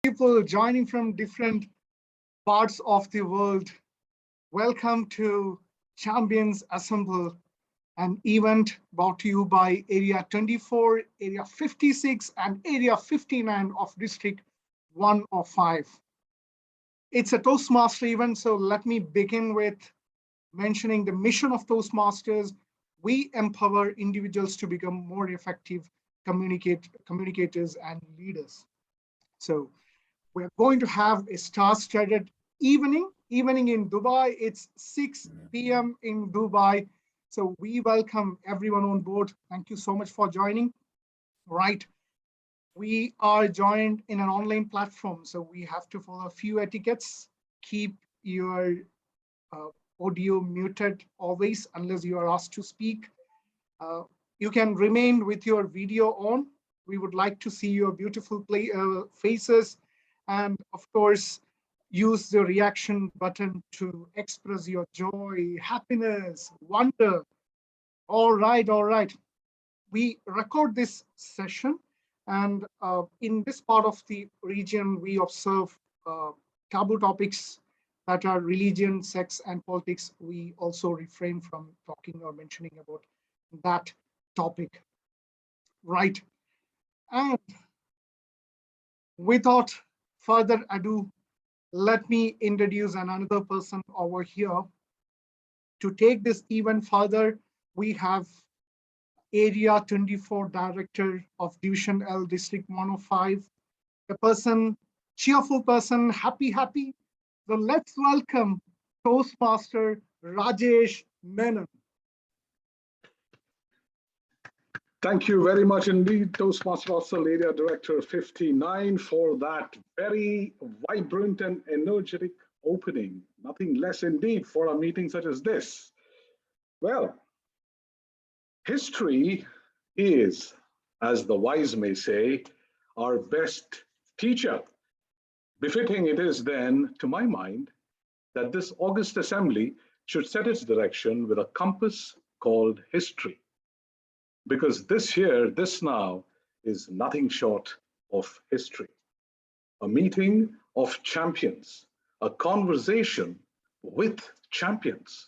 People joining from different parts of the world. Welcome to Champions Assemble, an event brought to you by Area 24, Area 56, and Area 59 of District 105. It's a Toastmaster event, so let me begin with mentioning the mission of Toastmasters. We empower individuals to become more effective communicators and leaders. So we're going to have a star-studded evening in Dubai. It's 6 p.m. in Dubai. So we welcome everyone on board. Thank you so much for joining. Right. We are joined in an online platform, so we have to follow a few etiquettes. Keep your audio muted always unless you are asked to speak. You can remain with your video on. We would like to see your beautiful faces. And of course, use the reaction button to express your joy, happiness, wonder. All right. We record this session, and in this part of the region, we observe taboo topics that are religion, sex, and politics. We also refrain from talking or mentioning about that topic. Right. And without further ado, let me introduce another person over here. To take this even further, we have Area 24 Director of Division L, District 105, a person, cheerful person, happy. So let's welcome Toastmaster Rajesh Menon. Thank you very much indeed, Toastmaster Russell, Area Director 59, for that very vibrant and energetic opening. Nothing less indeed for a meeting such as this. Well, history is, as the wise may say, our best teacher. Befitting it is then, to my mind, that this august assembly should set its direction with a compass called history. Because this here, this now, is nothing short of history. A meeting of champions, a conversation with champions.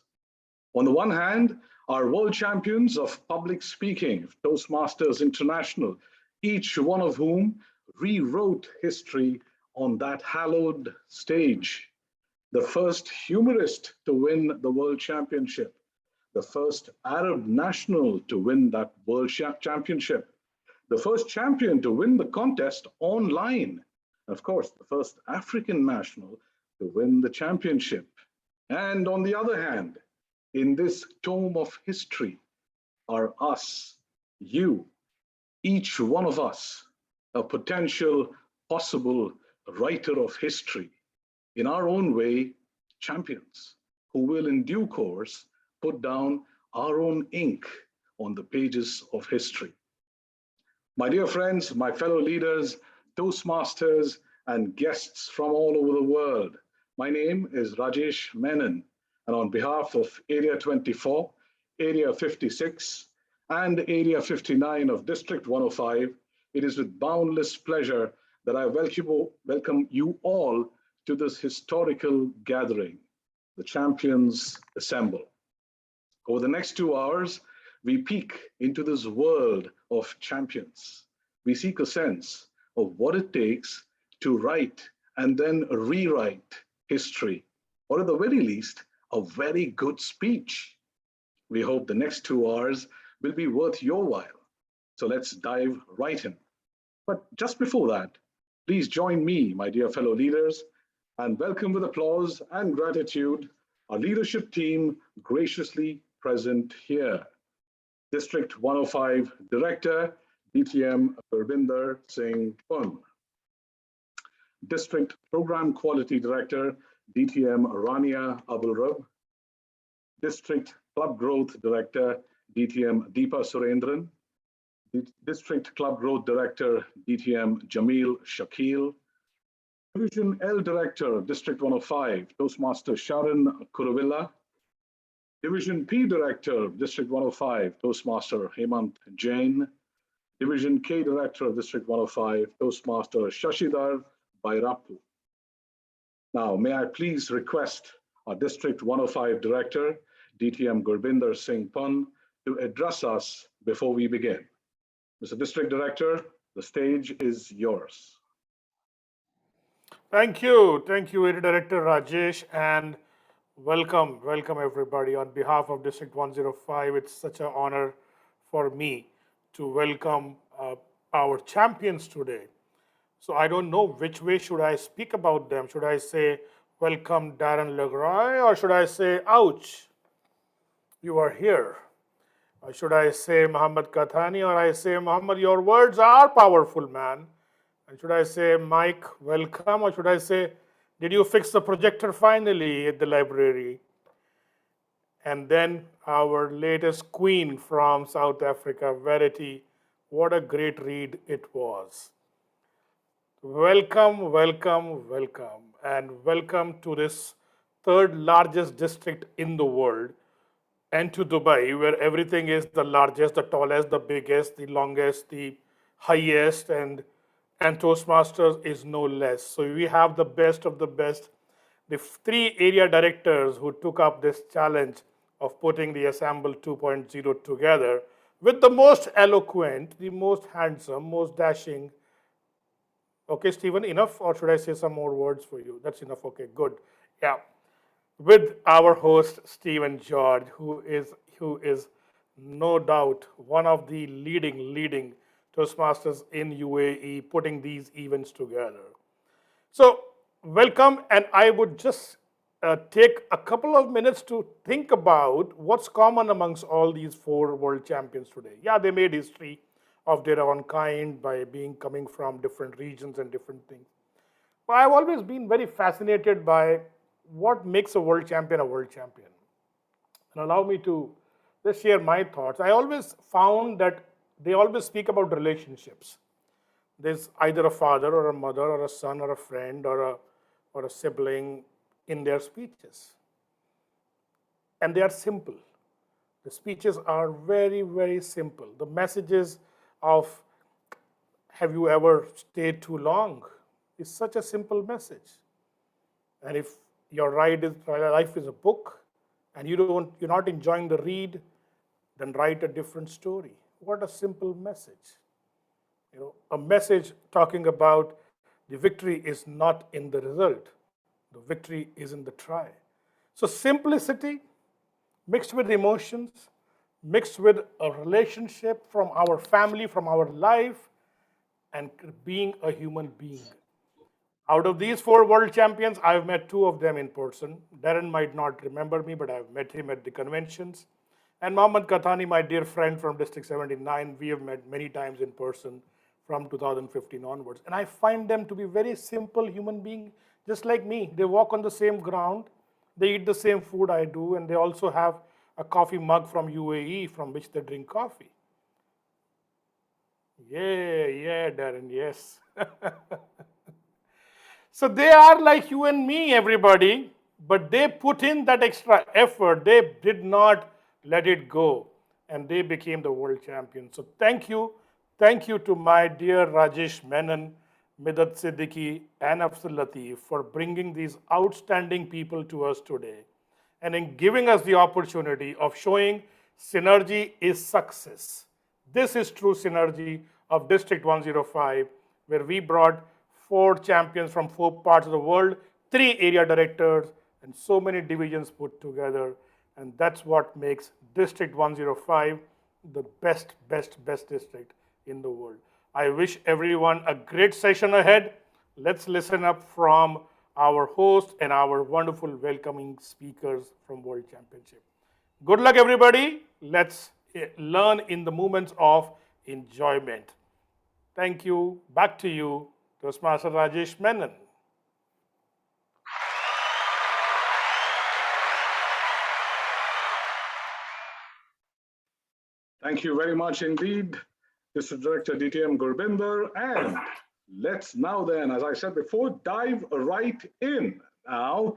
On the one hand, our world champions of public speaking, Toastmasters International, each one of whom rewrote history on that hallowed stage. The first humorist to win the world championship, the first Arab national to win that world championship, the first champion to win the contest online, and of course, the first African national to win the championship. And on the other hand, in this tome of history are us, you, each one of us, a potential, possible writer of history, in our own way, champions, who will in due course put down our own ink on the pages of history. My dear friends, my fellow leaders, Toastmasters, and guests from all over the world, my name is Rajesh Menon, and on behalf of Area 24, Area 56, and Area 59 of District 105, it is with boundless pleasure that I welcome you all to this historical gathering, the Champions Assemble. Over the next 2 hours, we peek into this world of champions. We seek a sense of what it takes to write and then rewrite history, or at the very least, a very good speech. We hope the next 2 hours will be worth your while. So let's dive right in. But just before that, please join me, my dear fellow leaders, and welcome with applause and gratitude our leadership team graciously present here. District 105 Director, DTM Parvinder Singh Pun. District Program Quality Director, DTM Rania Abulrab. District Club Growth Director, DTM Deepa Surendran. District Club Growth Director, DTM Jamil Shakil. Division L Director, District 105, Toastmaster Sharon Kuravilla. Division P Director, District 105, Toastmaster Hemant Jain. Division K Director of District 105, Toastmaster Shashidhar Bairapu. Now, may I please request our District 105 Director, DTM Gurbinder Singh Pun, to address us before we begin. Mr. District Director, the stage is yours. Thank you, Area Director Rajesh, and welcome everybody. On behalf of District 105, it's such an honor for me to welcome our champions today. So I don't know which way should I speak about them. Should I say, welcome Darren LaCroix, or should I say, ouch, you are here? Or should I say Mohammed Qahtani, or I say, Mohammed, your words are powerful, man? And should I say, Mike, welcome, or should I say, did you fix the projector finally at the library? And then our latest queen from South Africa, Verity, what a great read it was. Welcome, and welcome to this third largest district in the world, and to Dubai, where everything is the largest, the tallest, the biggest, the longest, the highest, and Toastmasters is no less. So we have the best of the best. The three area directors who took up this challenge of putting the Assemble 2.0 together with the most eloquent, the most handsome, most dashing. Okay, Stephen, enough, or should I say some more words for you? That's enough. Okay, good. Yeah. With our host, Stephen George, who is no doubt one of the leading Toastmasters in UAE, putting these events together. So welcome, and I would just take a couple of minutes to think about what's common amongst all these four world champions today. Yeah, they made history of their own kind by coming from different regions and different things. But I've always been very fascinated by what makes a world champion a world champion. And allow me to just share my thoughts. I always found that they always speak about relationships. There's either a father or a mother or a son or a friend or a sibling in their speeches. And they are simple. The speeches are very simple. The messages of have you ever stayed too long is such a simple message. And if your life is a book and you're not enjoying the read, then write a different story. What a simple message. A message talking about the victory is not in the result. The victory is in the try. So simplicity mixed with emotions, mixed with a relationship from our family, from our life, and being a human being. Out of these four world champions, I've met two of them in person. Darren might not remember me, but I've met him at the conventions. And Mohammed Qahtani, my dear friend from District 79, we have met many times in person from 2015 onwards. And I find them to be very simple human beings, just like me. They walk on the same ground, they eat the same food I do, and they also have a coffee mug from UAE from which they drink coffee. Yeah, Darren, yes. So they are like you and me, everybody, but they put in that extra effort. They did not let it go, and they became the world champion. So thank you to my dear Rajesh Menon, Midhat Siddiqui, and Afzal Latif for bringing these outstanding people to us today, and in giving us the opportunity of showing synergy is success. This is true synergy of District 105, where we brought four champions from four parts of the world, three area directors, and so many divisions put together. And that's what makes District 105 the best district in the world. I wish everyone a great session ahead. Let's listen up from our host and our wonderful welcoming speakers from World Championship. Good luck, everybody. Let's learn in the moments of enjoyment. Thank you. Back to you, Toastmaster Rajesh Menon. Thank you very much indeed, District Director DTM Gurbinder. And let's now then, as I said before, dive right in. Now,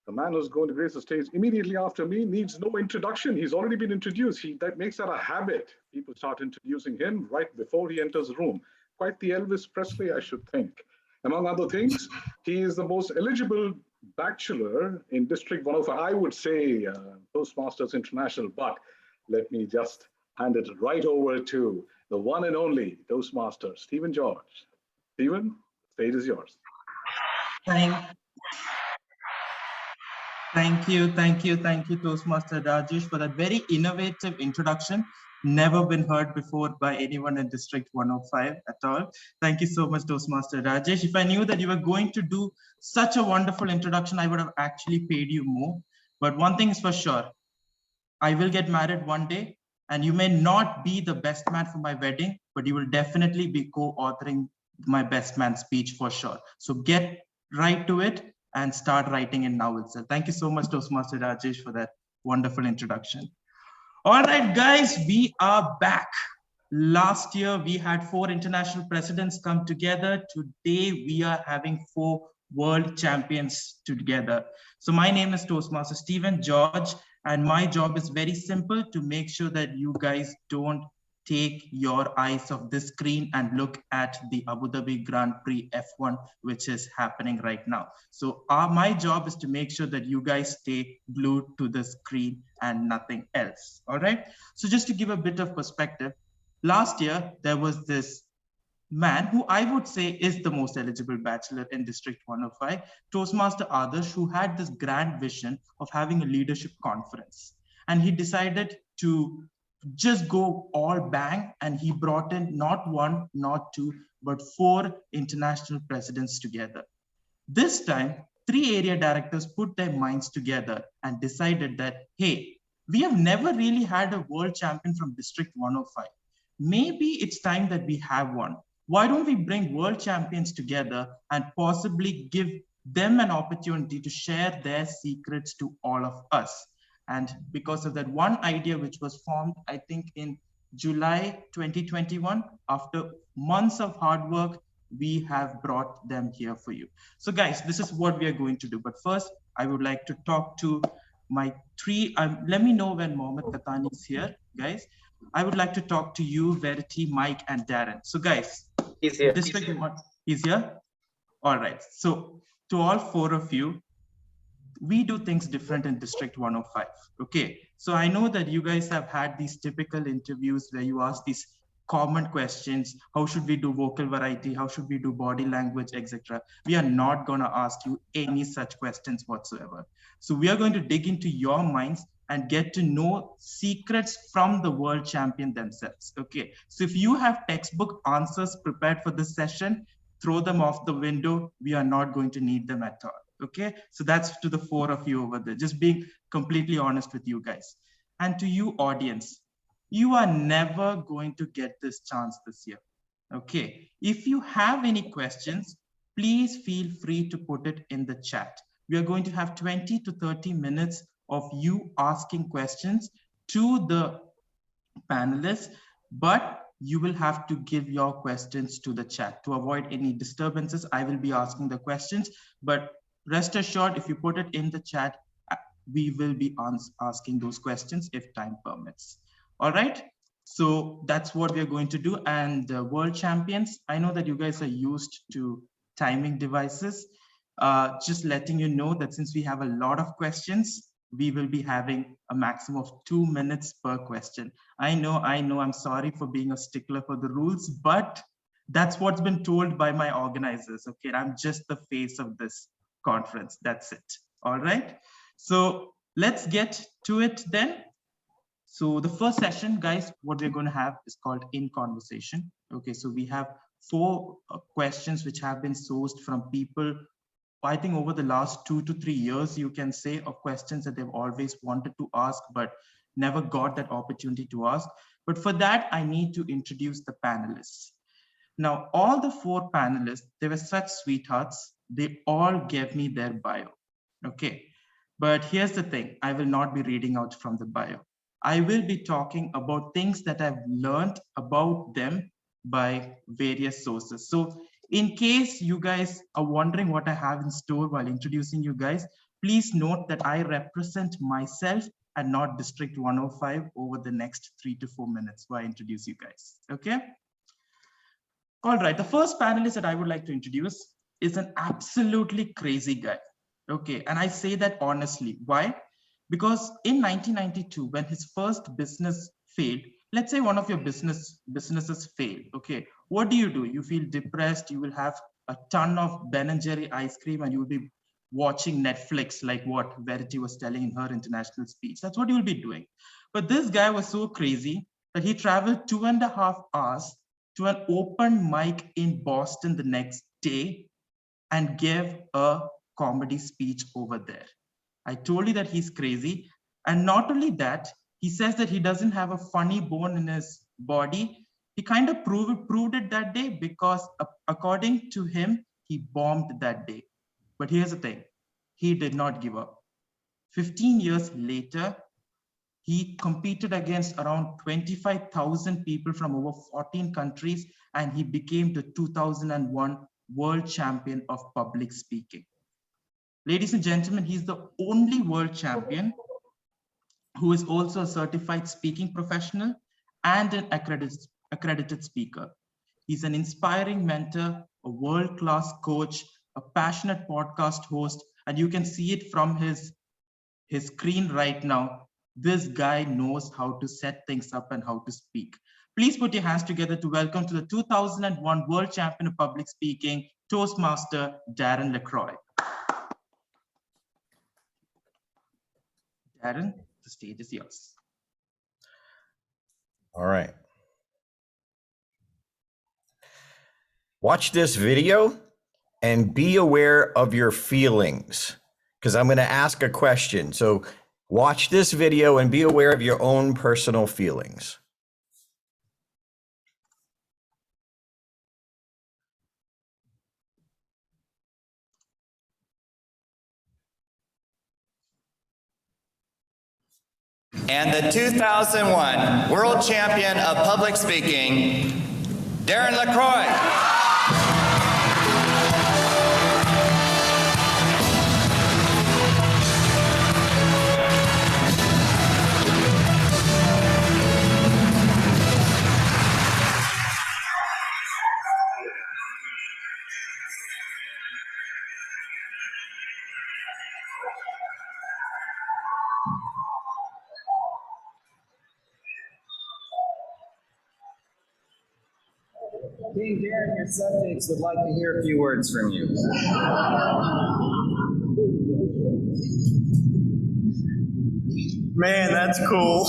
the man who's going to grace the stage immediately after me needs no introduction. He's already been introduced. That makes that a habit. People start introducing him right before he enters the room. Quite the Elvis Presley, I should think. Among other things, he is the most eligible bachelor in District 105. I would say Toastmasters International, but let me just hand it right over to the one and only Toastmaster, Stephen George. Stephen, the stage is yours. Thank you, Toastmaster Rajesh, for that very innovative introduction. Never been heard before by anyone in District 105 at all. Thank you so much, Toastmaster Rajesh. If I knew that you were going to do such a wonderful introduction, I would have actually paid you more. But one thing is for sure, I will get married one day, and you may not be the best man for my wedding, but you will definitely be co-authoring my best man speech for sure. So get right to it and start writing it now itself. Thank you so much, Toastmaster Rajesh, for that wonderful introduction. All right, guys, we are back. Last year, we had 4 international presidents come together. Today, we are having 4 world champions together. So my name is Toastmaster Stephen George, and my job is very simple: to make sure that you guys don't take your eyes off this screen and look at the Abu Dhabi Grand Prix F1, which is happening right now. So my job is to make sure that you guys stay glued to the screen and nothing else. All right. So just to give a bit of perspective, last year, there was this man who I would say is the most eligible bachelor in District 105, Toastmaster Adarsh, who had this grand vision of having a leadership conference. And he decided to just go all bang, and he brought in not 1, not 2, but 4 international presidents together. This time, 3 area directors put their minds together and decided that, hey, we have never really had a world champion from District 105. Maybe it's time that we have one. Why don't we bring world champions together and possibly give them an opportunity to share their secrets to all of us? And because of that one idea, which was formed, I think in July 2021, after months of hard work, we have brought them here for you. So guys, this is what we are going to do. But first, I would like to talk to my 3, let me know when Mohammed Qahtani is here, guys. I would like to talk to you, Verity, Mike, and Darren. So guys, he's here. He's here? All right. So to all 4 of you, we do things different in District 105. Okay. So I know that you guys have had these typical interviews where you ask these common questions. How should we do vocal variety? How should we do body language, etc.? We are not going to ask you any such questions whatsoever. So we are going to dig into your minds and get to know secrets from the world champion themselves. Okay. So if you have textbook answers prepared for this session, throw them off the window. We are not going to need them at all. Okay. So that's to the 4 of you over there, just being completely honest with you guys. And to you audience, you are never going to get this chance this year. Okay. If you have any questions, please feel free to put it in the chat. We are going to have 20 to 30 minutes of you asking questions to the panelists, but you will have to give your questions to the chat. To avoid any disturbances, I will be asking the questions, but rest assured, if you put it in the chat, we will be asking those questions if time permits. All right, so that's what we're going to do. And world champions, I know that you guys are used to timing devices. Just letting you know that since we have a lot of questions, we will be having a maximum of 2 minutes per question. I know, I'm sorry for being a stickler for the rules, but that's what's been told by my organizers. Okay, I'm just the face of this conference. That's it. All right. So let's get to it then. So the first session, guys, what we're going to have is called In Conversation. Okay, so we have 4 questions which have been sourced from people, I think over the last 2 to 3 years, you can say, of questions that they've always wanted to ask, but never got that opportunity to ask. But for that, I need to introduce the panelists. Now, all the 4 panelists, they were such sweethearts. They all gave me their bio. Okay. But here's the thing. I will not be reading out from the bio. I will be talking about things that I've learned about them by various sources. So in case you guys are wondering what I have in store while introducing you guys, please note that I represent myself and not District 105 over the next 3 to 4 minutes while I introduce you guys. Okay. All right. The first panelist that I would like to introduce is an absolutely crazy guy. Okay, and I say that honestly. Why? Because in 1992, when his first business failed, let's say one of your businesses failed. Okay, what do? You feel depressed. You will have a ton of Ben and Jerry ice cream, and you will be watching Netflix, like what Verity was telling in her international speech. That's what you will be doing. But this guy was so crazy that he traveled 2.5 hours to an open mic in Boston the next day and gave a comedy speech over there. I told you that he's crazy. And not only that, he says that he doesn't have a funny bone in his body. He kind of proved it that day because according to him, he bombed that day. But here's the thing, he did not give up. 15 years later, he competed against around 25,000 people from over 14 countries, and he became the 2001 world champion of public speaking. Ladies and gentlemen, he's the only world champion who is also a certified speaking professional and an accredited speaker. He's an inspiring mentor, a world-class coach, a passionate podcast host, and you can see it from his screen right now. This guy knows how to set things up and how to speak. Please put your hands together to welcome to the 2001 World Champion of Public Speaking, Toastmaster Darren LaCroix. Darren, the stage is yours. All right. Watch this video and be aware of your feelings, because I'm going to ask a question. So watch this video and be aware of your own personal feelings. And the 2001 World Champion of Public Speaking, Darren LaCroix. Dean Darren, your subjects would like to hear a few words from you. Man, that's cool.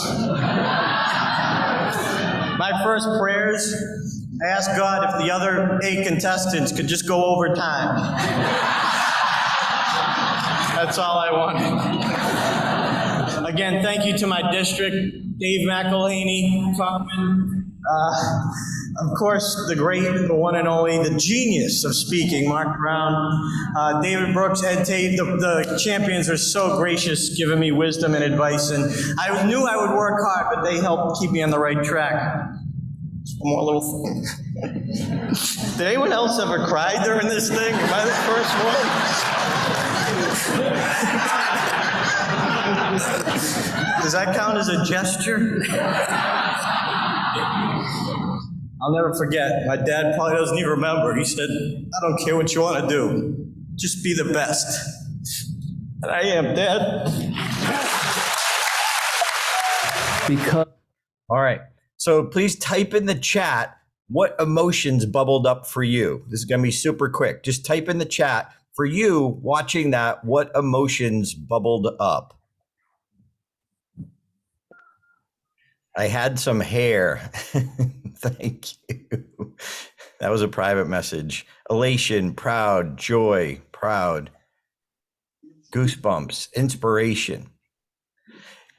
My first prayers, I asked God if the other 8 contestants could just go over time. That's all I wanted. Again, thank you to my district, Dave McElhaney, of course, the great, the one and only, the genius of speaking, Mark Brown, David Brooks, Ed Tate. The champions are so gracious, giving me wisdom and advice, and I knew I would work hard, but they helped keep me on the right track. Just one more little thing. Did anyone else ever cry during this thing? Am I the first one? Does that count as a gesture? I'll never forget. My dad probably doesn't even remember. He said, "I don't care what you want to do. Just be the best." And I am, Dad. All right. So please type in the chat what emotions bubbled up for you. This is going to be super quick. Just type in the chat for you watching that, what emotions bubbled up. I had some hair. Thank you. That was a private message. Elation, proud, joy, proud, goosebumps, inspiration.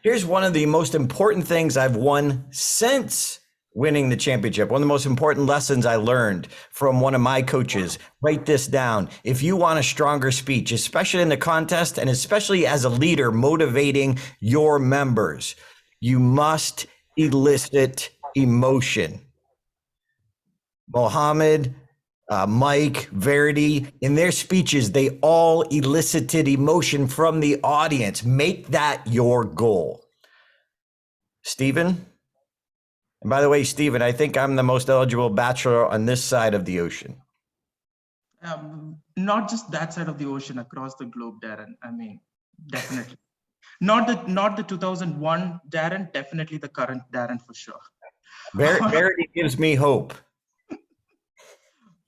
Here's one of the most important things I've won since winning the championship. One of the most important lessons I learned from one of my coaches. Write this down. If you want a stronger speech, especially in the contest and especially as a leader motivating your members, you must elicit emotion. Mohammed, Mike, Verity, in their speeches, they all elicited emotion from the audience. Make that your goal. Stephen? And by the way, Stephen, I think I'm the most eligible bachelor on this side of the ocean. Not just that side of the ocean, across the globe, Darren. I mean, definitely. Not the 2001 Darren, definitely the current Darren for sure. Verity gives me hope.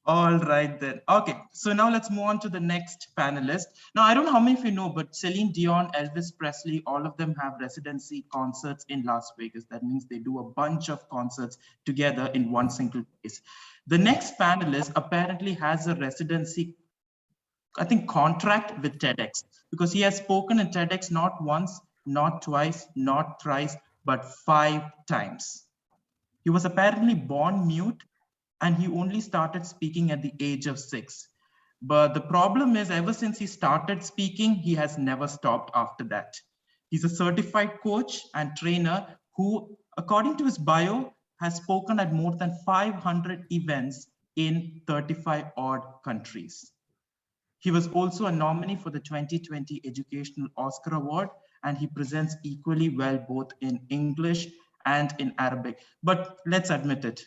All right then. Okay, so now let's move on to the next panelist. Now, I don't know how many of you know, but Celine Dion, Elvis Presley, all of them have residency concerts in Las Vegas. That means they do a bunch of concerts together in one single place. The next panelist apparently has a residency, I think, contract with TEDx, because he has spoken in TEDx not once, not twice, not thrice, but 5 times. He was apparently born mute, and he only started speaking at the age of 6. But the problem is, ever since he started speaking, he has never stopped after that. He's a certified coach and trainer who, according to his bio, has spoken at more than 500 events in 35 odd countries. He was also a nominee for the 2020 Educational Oscar Award, and he presents equally well both in English and in Arabic. But let's admit it,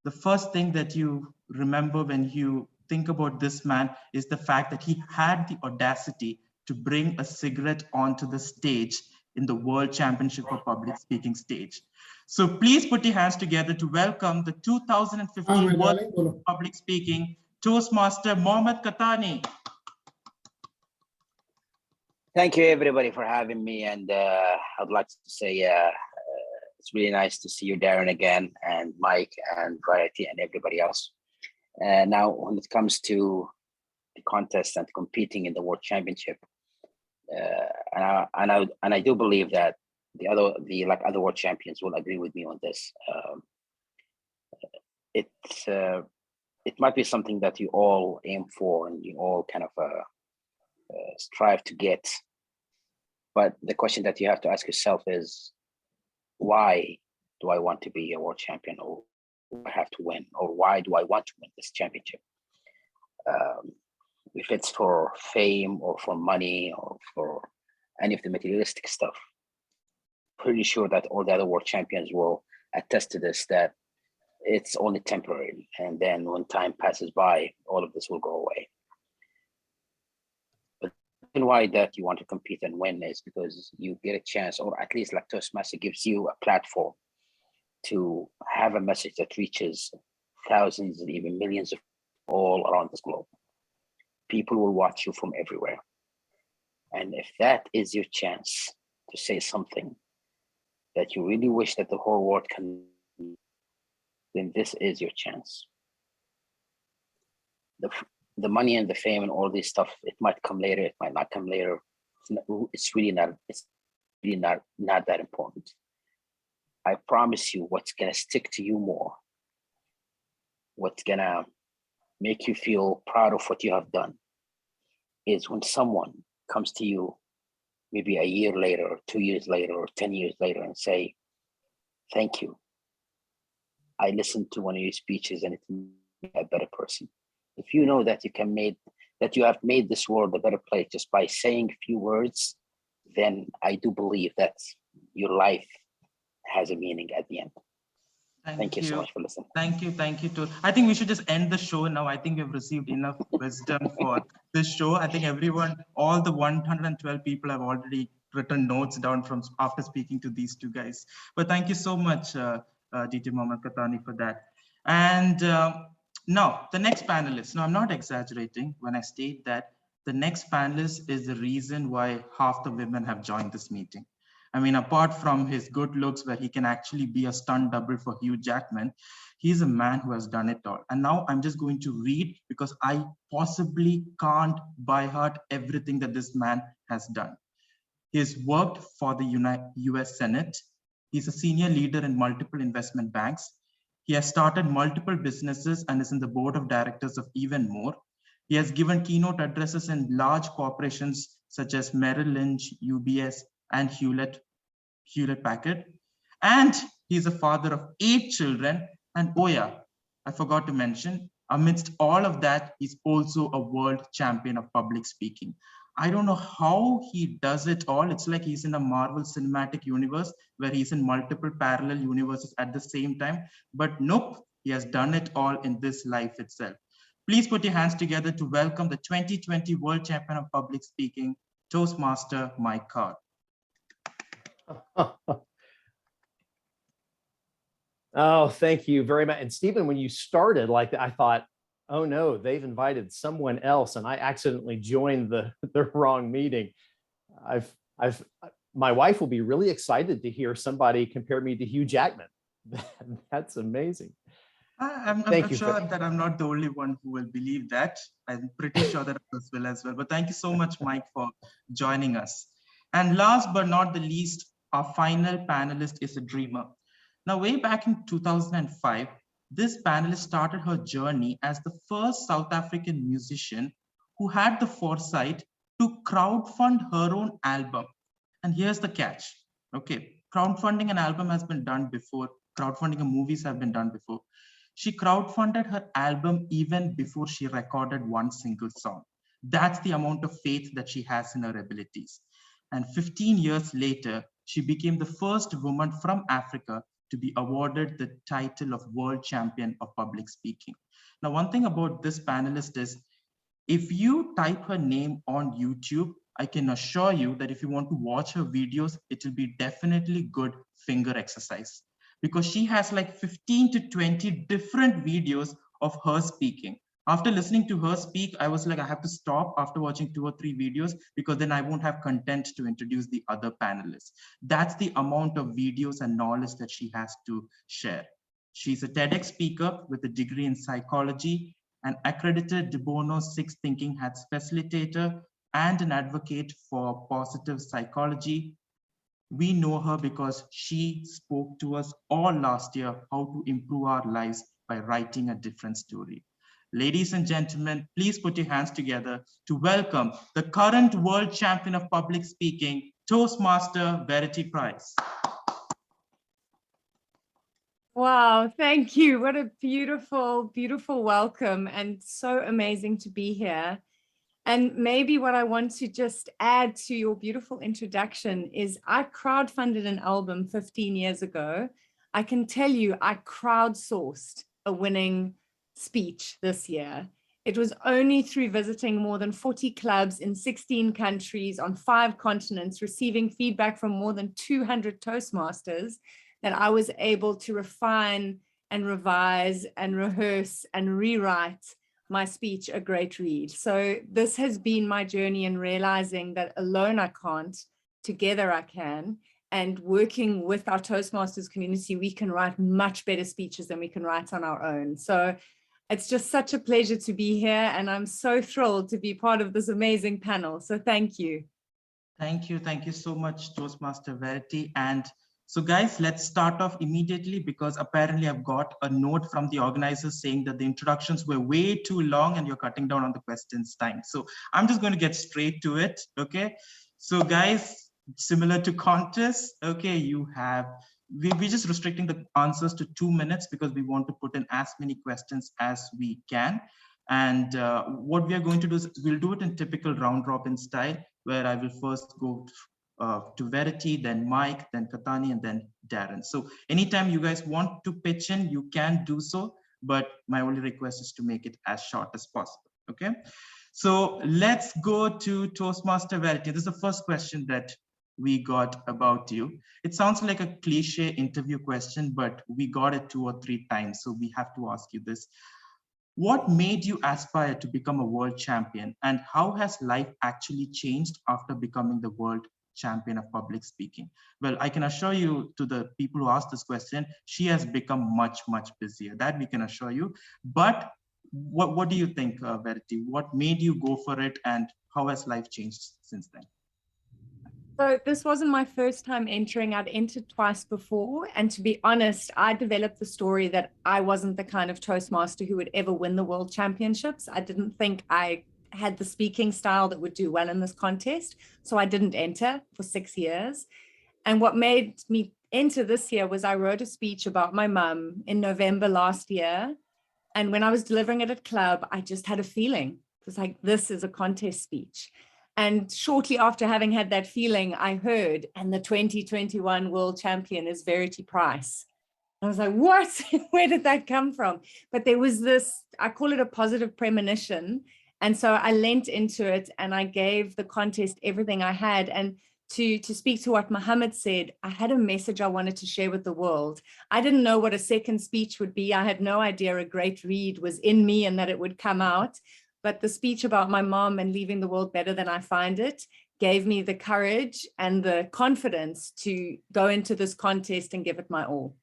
the first thing that you remember when you think about this man is the fact that he had the audacity to bring a cigarette onto the stage in the World Championship for Public Speaking stage. So please put your hands together to welcome the 2015 World Public Speaking Toastmaster Mohammed Qahtani. Thank you, everybody, for having me. And I'd like to say it's really nice to see you, Darren, again, and Mike and Verity and everybody else. Now, when it comes to the contest and competing in the World Championship, and I do believe that the other world champions will agree with me on this. It might be something that you all aim for and you all kind of strive to get, but the question that you have to ask yourself is, why do I want to be a world champion, or I have to win, or why do I want to win this championship? If it's for fame or for money or for any of the materialistic stuff, pretty sure that all the other world champions will attest to this, that it's only temporary, and then when time passes by, all of this will go away. And why that you want to compete and win is because you get a chance, or at least like Toastmaster gives you a platform to have a message that reaches thousands and even millions of all around this globe. People will watch you from everywhere. And if that is your chance to say something that you really wish that the whole world can, then this is your chance. The money and the fame and all this stuff, it might come later, it might not come later. It's really not that important. I promise you, what's gonna stick to you more, what's gonna make you feel proud of what you have done, is when someone comes to you maybe a year later, or 2 years later, or 10 years later and say, thank you. I listened to one of your speeches and it made me a better person. If you know that you have made this world a better place just by saying a few words, then I do believe that your life has a meaning at the end. Thank you so much for listening. Thank you too. I think we should just end the show now. I think we've received enough wisdom for this show. I think everyone, all the 112 people have already written notes down from after speaking to these two guys. But thank you so much, DT Mohammed Qahtani, for that. And now, the next panelist. Now, I'm not exaggerating when I state that the next panelist is the reason why half the women have joined this meeting. I mean, apart from his good looks, where he can actually be a stunt double for Hugh Jackman, he's a man who has done it all. And now I'm just going to read, because I possibly can't by heart everything that this man has done. He has worked for the US Senate. He's a senior leader in multiple investment banks. He has started multiple businesses and is in the board of directors of even more. He has given keynote addresses in large corporations such as Merrill Lynch, UBS, and Hewlett-Packard. And he's a father of 8 children. And oh yeah, I forgot to mention, amidst all of that, he's also a world champion of public speaking. I don't know how he does it all. It's like he's in a Marvel Cinematic Universe where he's in multiple parallel universes at the same time. But nope, he has done it all in this life itself. Please put your hands together to welcome the 2020 World Champion of Public Speaking, Toastmaster Mike Carr. Oh, thank you very much. And Stephen, when you started like that, I thought, oh no, they've invited someone else and I accidentally joined the wrong meeting. My wife will be really excited to hear somebody compare me to Hugh Jackman. That's amazing. I'm sure that I'm not the only one who will believe that. I'm pretty sure that others will as well. But thank you so much, Mike, for joining us. And last but not the least, our final panelist is a dreamer. Now, way back in 2005, this panelist started her journey as the first South African musician who had the foresight to crowdfund her own album. And here's the catch. Okay, crowdfunding an album has been done before. Crowdfunding a movies have been done before. She crowdfunded her album even before she recorded one single song. That's the amount of faith that she has in her abilities. And 15 years later, she became the first woman from Africa to be awarded the title of World Champion of Public Speaking. Now, one thing about this panelist is, if you type her name on YouTube, I can assure you that if you want to watch her videos, it will be definitely good finger exercise, because she has like 15 to 20 different videos of her speaking. After listening to her speak, I was like, I have to stop after watching 2 or 3 videos, because then I won't have content to introduce the other panelists. That's the amount of videos and knowledge that she has to share. She's a TEDx speaker with a degree in psychology, an accredited De Bono 6 Thinking Hats facilitator, and an advocate for positive psychology. We know her because she spoke to us all last year how to improve our lives by writing a different story. Ladies and gentlemen, please put your hands together to welcome the current world champion of public speaking, Toastmaster Verity Price. Wow, thank you. What a beautiful, beautiful welcome, and so amazing to be here. And maybe what I want to just add to your beautiful introduction is I crowdfunded an album 15 years ago. I can tell you I crowdsourced a winning speech this year. It was only through visiting more than 40 clubs in 16 countries on 5 continents, receiving feedback from more than 200 Toastmasters, that I was able to refine and revise and rehearse and rewrite my speech a great read. So this has been my journey in realizing that alone I can't, together I can. And working with our Toastmasters community, we can write much better speeches than we can write on our own. So it's just such a pleasure to be here, and I'm so thrilled to be part of this amazing panel. So thank you. Thank you so much, Toastmaster Verity. And so guys, let's start off immediately, because apparently I've got a note from the organizers saying that the introductions were way too long and you're cutting down on the questions time. So I'm just going to get straight to it. Okay. So guys, similar to contest, okay, we're just restricting the answers to 2 minutes because we want to put in as many questions as we can. And what we are going to do is we'll do it in typical round robin style, where I will first go to Verity, then Mike, then Qahtani, and then Darren. So anytime you guys want to pitch in, you can do so, but my only request is to make it as short as possible. Okay, so let's go to Toastmaster Verity. This is the first question that we got about you. It sounds like a cliche interview question, but we got it 2 or 3 times, so we have to ask you this. What made you aspire to become a world champion, and how has life actually changed after becoming the world champion of public speaking? Well, I can assure you, to the people who asked this question, she has become much, much busier. That we can assure you. But what do you think, Verity? What made you go for it, and how has life changed since then? So this wasn't my first time entering. I'd entered twice before. And to be honest, I developed the story that I wasn't the kind of Toastmaster who would ever win the world championships. I didn't think I had the speaking style that would do well in this contest. So I didn't enter for 6 years. And what made me enter this year was I wrote a speech about my mum in November last year. And when I was delivering it at club, I just had a feeling. It was like, this is a contest speech. And shortly after having had that feeling, I heard, and the 2021 world champion is Verity Price. I was like, what? Where did that come from? But there was this, I call it a positive premonition. And so I leant into it and I gave the contest everything I had. And to speak to what Mohammed said, I had a message I wanted to share with the world. I didn't know what a second speech would be. I had no idea a great read was in me and that it would come out. But the speech about my mom and leaving the world better than I find it gave me the courage and the confidence to go into this contest and give it my all.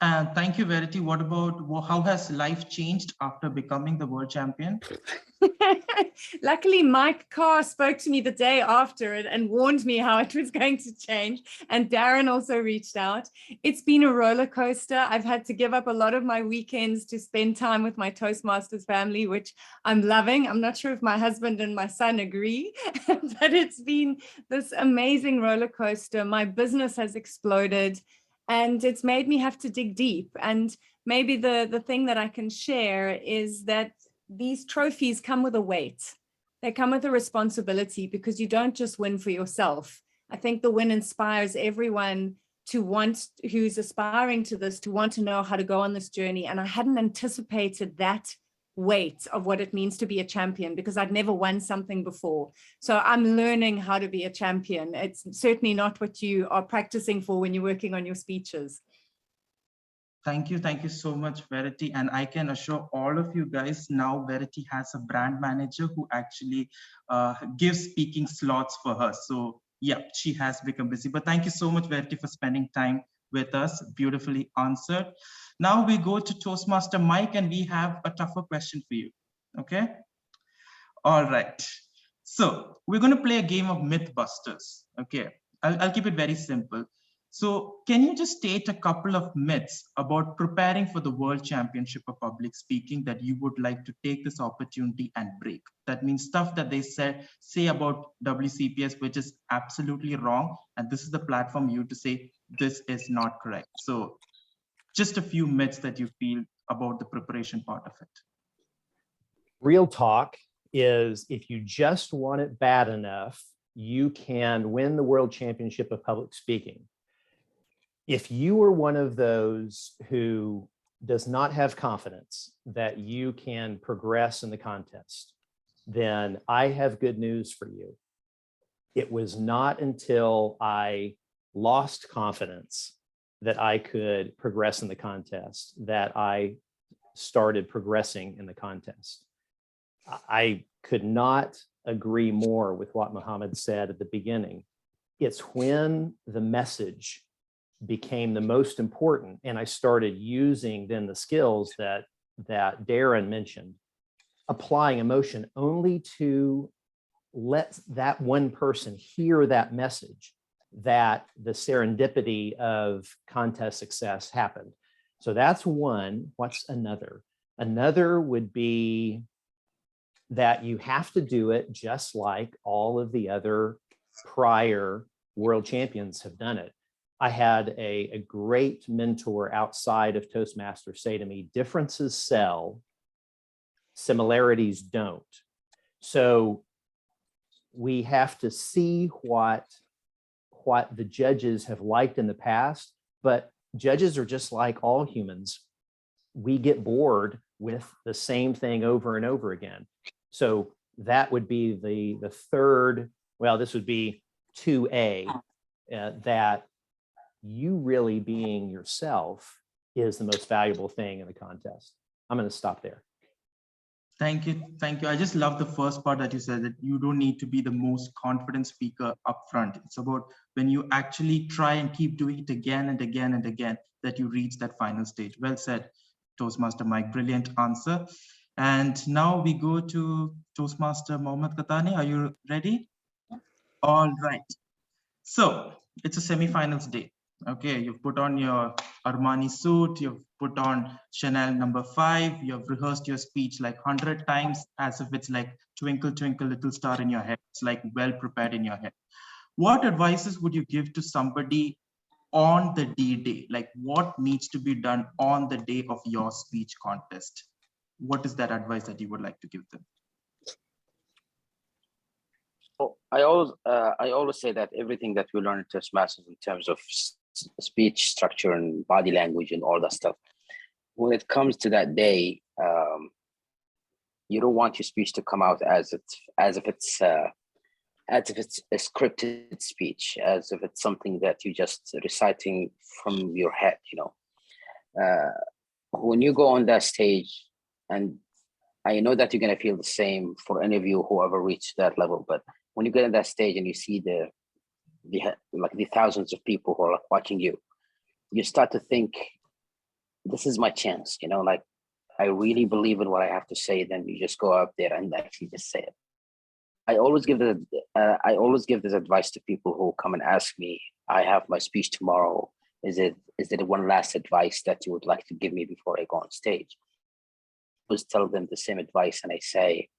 And thank you, Verity. What about how has life changed after becoming the world champion? Luckily, Mike Carr spoke to me the day after it and warned me how it was going to change. And Darren also reached out. It's been a roller coaster. I've had to give up a lot of my weekends to spend time with my Toastmasters family, which I'm loving. I'm not sure if my husband and my son agree, but it's been this amazing roller coaster. My business has exploded. And it's made me have to dig deep. And maybe the thing that I can share is that these trophies come with a weight. They come with a responsibility because you don't just win for yourself. I think the win inspires everyone who's aspiring to this, to want to know how to go on this journey. And I hadn't anticipated that weight of what it means to be a champion because I'd never won something before. So I'm learning how to be a champion. It's certainly not what you are practicing for when you're working on your speeches. Thank you so much, Verity. And I can assure all of you guys now Verity has a brand manager who actually gives speaking slots for her. So yeah, she has become busy. But thank you so much, Verity, for spending time with us. Beautifully answered. Now we go to Toastmaster Mike and we have a tougher question for you. Okay. All right. So we're going to play a game of Mythbusters. Okay. I'll keep it very simple. So can you just state a couple of myths about preparing for the World Championship of Public Speaking that you would like to take this opportunity and break? That means stuff that they say about WCPS, which is absolutely wrong. And this is the platform you to say, this is not correct. So just a few myths that you feel about the preparation part of it. Real talk is if you just want it bad enough, you can win the World Championship of Public Speaking. If you are one of those who does not have confidence that you can progress in the contest, then I have good news for you. It was not until I lost confidence that I could progress in the contest that I started progressing in the contest. I could not agree more with what Mohammed said at the beginning. It's when the message became the most important and I started using then the skills that Darren mentioned, applying emotion only to let that one person hear that message, that the serendipity of contest success happened. So that's one. What's another? Another would be that you have to do it just like all of the other prior world champions have done it. I had a great mentor outside of Toastmasters say to me, differences sell, similarities don't. So we have to see what the judges have liked in the past, but judges are just like all humans. We get bored with the same thing over and over again. So that would be the third, well, this would be 2A, that you really being yourself is the most valuable thing in the contest. I'm going to stop there. Thank you. I just love the first part that you said, that you don't need to be the most confident speaker up front. It's about when you actually try and keep doing it again and again and again, that you reach that final stage. Well said, Toastmaster Mike. Brilliant answer. And now we go to Toastmaster Mohammed Qahtani. Are you ready? All right. So it's a semi-finals day. Okay, you've put on your Armani suit, you've put on Chanel No. 5, you've rehearsed your speech like 100 times as if it's like twinkle, twinkle, little star in your head. It's like well prepared in your head. What advices would you give to somebody on the D-Day? Like what needs to be done on the day of your speech contest? What is that advice that you would like to give them? I always say that everything that we learn in Toastmasters in terms of speech structure and body language and all that stuff. When it comes to that day, you don't want your speech to come out as if it's a scripted speech, as if it's something that you're just reciting from your head. When you go on that stage, and I know that you're going to feel the same for any of you who ever reached that level, but when you get on that stage and you see the thousands of people who are watching you, you start to think, this is my chance, I really believe in what I have to say. Then you just go up there and actually just say it. I always give this advice to people who come and ask me, I have my speech tomorrow. Is it one last advice that you would like to give me before I go on stage? I always tell them the same advice, and I say,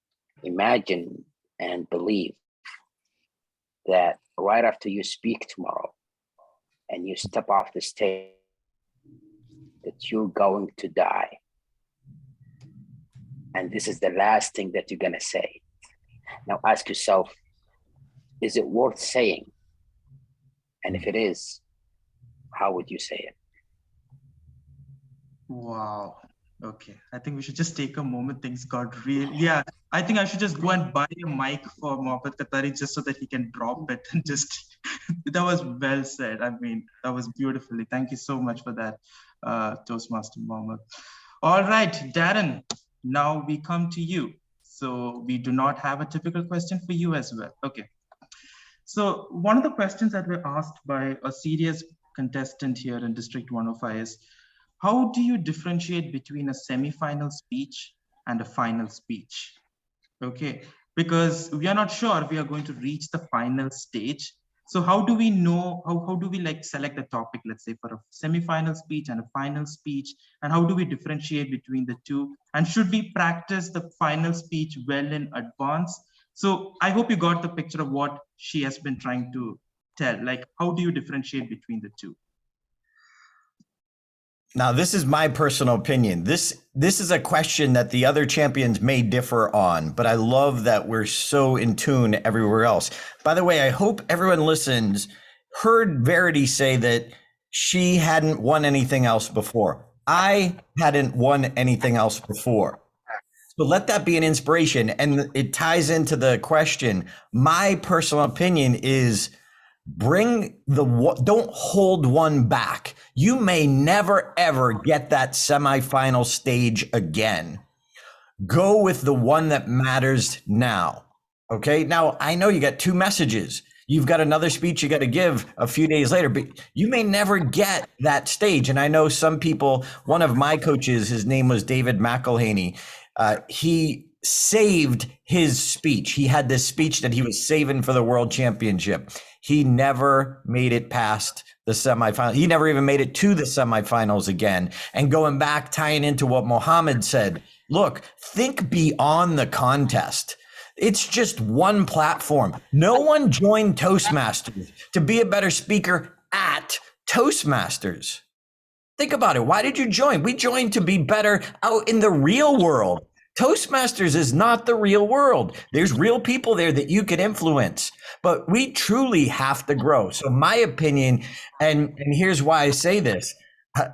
imagine and believe that right after you speak tomorrow and you step off the stage, that you're going to die. And this is the last thing that you're gonna say. Now ask yourself, is it worth saying? And if it is, how would you say it? Wow. Okay. I think we should just take a moment. Things got real. Yeah. I think I should just go and buy a mic for Mohammed Qahtani just so that he can drop it and just, that was well said. I mean, that was beautifully. Thank you so much for that, Toastmaster Mohammed. All right, Darren, now we come to you. So we do not have a typical question for you as well. Okay. So one of the questions that were asked by a serious contestant here in District 105 is, how do you differentiate between a semi-final speech and a final speech? Okay, because we are not sure we are going to reach the final stage. So how do we know, how do we select the topic, let's say for a semi-final speech and a final speech, and how do we differentiate between the two? And should we practice the final speech well in advance? So I hope you got the picture of what she has been trying to tell, how do you differentiate between the two? Now, this is my personal opinion. This is a question that the other champions may differ on, but I love that we're so in tune everywhere else. By the way, I hope everyone listens heard Verity say that she hadn't won anything else before. I hadn't won anything else before. So let that be an inspiration. And it ties into the question. My personal opinion is, don't hold one back. You may never, ever get that semifinal stage again. Go with the one that matters now. Okay. Now, I know you got two messages. You've got another speech you got to give a few days later, but you may never get that stage. And I know some people, one of my coaches, his name was David McElhaney. He saved his speech. He had this speech that he was saving for the World Championship. He never made it past the semifinal. He never even made it to the semifinals again. And going back, tying into what Mohammed said, look, think beyond the contest. It's just one platform. No one joined Toastmasters to be a better speaker at Toastmasters. Think about it. Why did you join? We joined to be better out in the real world. Toastmasters is not the real world. There's real people there that you can influence, but we truly have to grow. So my opinion, and here's why I say this,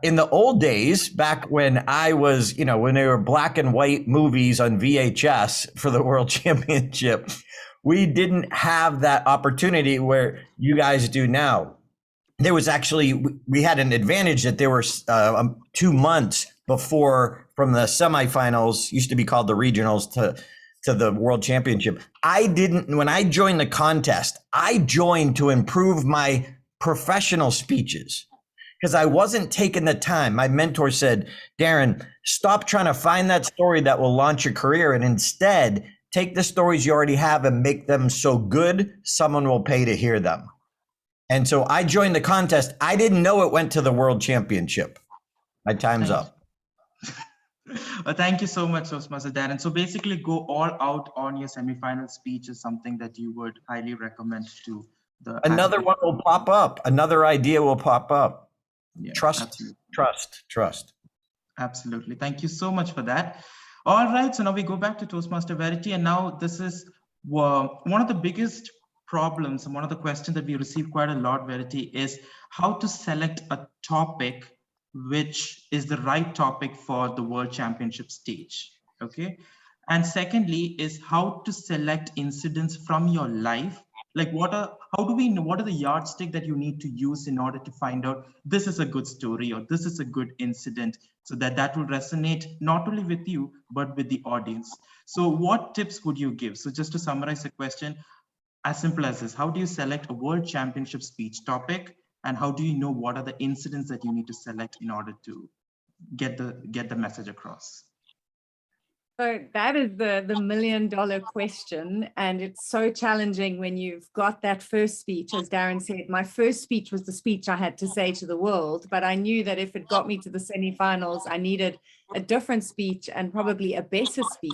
in the old days, back when I was, when there were black and white movies on VHS for the World Championship, we didn't have that opportunity where you guys do now. There was actually, we had an advantage that there were 2 months before, from the semifinals, used to be called the regionals, to the World Championship. When I joined the contest, I joined to improve my professional speeches because I wasn't taking the time. My mentor said, Darren, stop trying to find that story that will launch your career and instead take the stories you already have and make them so good, someone will pay to hear them. And so I joined the contest. I didn't know it went to the World Championship. My time's up. Thank you so much, Toastmaster Darren. So basically go all out on your semifinal speech is something that you would highly recommend to the Another one will pop up. Another idea will pop up. Yeah, trust, absolutely. trust. Absolutely. Thank you so much for that. All right. So now we go back to Toastmaster Verity. And now this is one of the biggest problems, and one of the questions that we receive quite a lot, Verity, is how to select a topic which is the right topic for the World Championship stage. Okay. And secondly is how to select incidents from your life. Like how do we know, what are the yardstick that you need to use in order to find out this is a good story or this is a good incident, so that will resonate not only with you, but with the audience. So what tips would you give? So just to summarize the question, as simple as this, how do you select a World Championship speech topic? And how do you know what are the incidents that you need to select in order to get the message across? So that is the $1 million question. And it's so challenging when you've got that first speech. As Darren said, my first speech was the speech I had to say to the world, but I knew that if it got me to the semifinals, I needed a different speech and probably a better speech.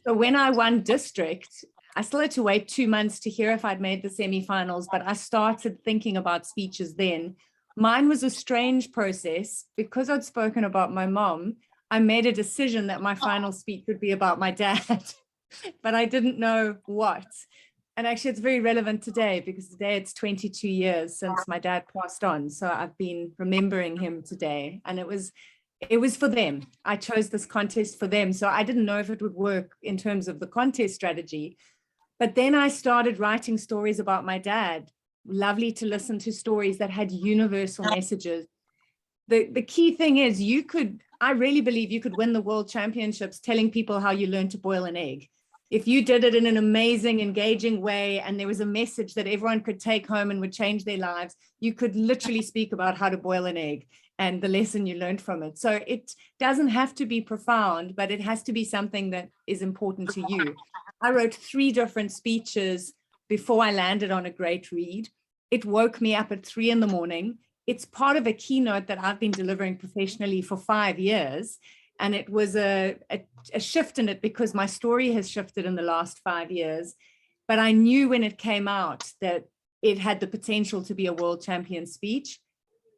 So when I won district, I still had to wait 2 months to hear if I'd made the semifinals, but I started thinking about speeches then. Mine was a strange process because I'd spoken about my mom. I made a decision that my final speech would be about my dad, but I didn't know what. And actually it's very relevant today because today it's 22 years since my dad passed on. So I've been remembering him today, and it was for them. I chose this contest for them. So I didn't know if it would work in terms of the contest strategy. But then I started writing stories about my dad. Lovely to listen to stories that had universal messages. The key thing is I really believe you could win the World Championships telling people how you learn to boil an egg. If you did it in an amazing, engaging way, and there was a message that everyone could take home and would change their lives, you could literally speak about how to boil an egg and the lesson you learned from it. So it doesn't have to be profound, but it has to be something that is important to you. I wrote 3 different speeches before I landed on a great read. It woke me up at 3 in the morning. It's part of a keynote that I've been delivering professionally for 5 years. And it was a shift in it because my story has shifted in the last 5 years. But I knew when it came out that it had the potential to be a world champion speech.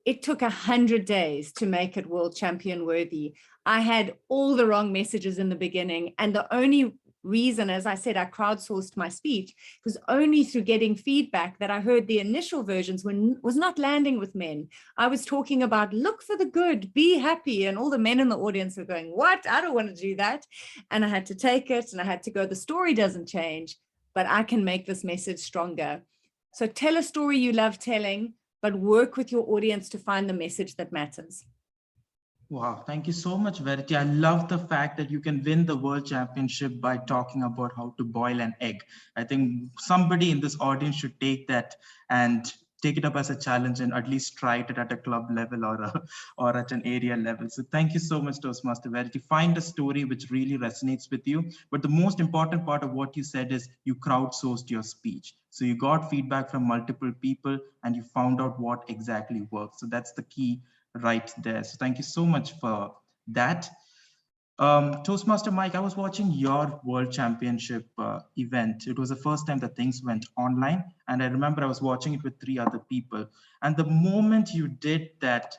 It took 100 days to make it world champion worthy. I had all the wrong messages in the beginning. And the only reason, as I said, I crowdsourced my speech, was only through getting feedback that I heard the initial versions was not landing with men. I was talking about look for the good, be happy. And all the men in the audience were going, what? I don't want to do that. And I had to take it and I had to go, the story doesn't change, but I can make this message stronger. So tell a story you love telling, but work with your audience to find the message that matters. Wow, thank you so much, Verity. I love the fact that you can win the World Championship by talking about how to boil an egg. I think somebody in this audience should take that and take it up as a challenge and at least try it at a club level or at an area level. So thank you so much, Toastmaster Verity. Find a story which really resonates with you. But the most important part of what you said is you crowdsourced your speech. So you got feedback from multiple people and you found out what exactly works. So that's the key right there. So thank you so much for that. Toastmaster Mike, I was watching your World Championship event. It was the first time that things went online. And I remember I was watching it with 3 other people. And the moment you did that,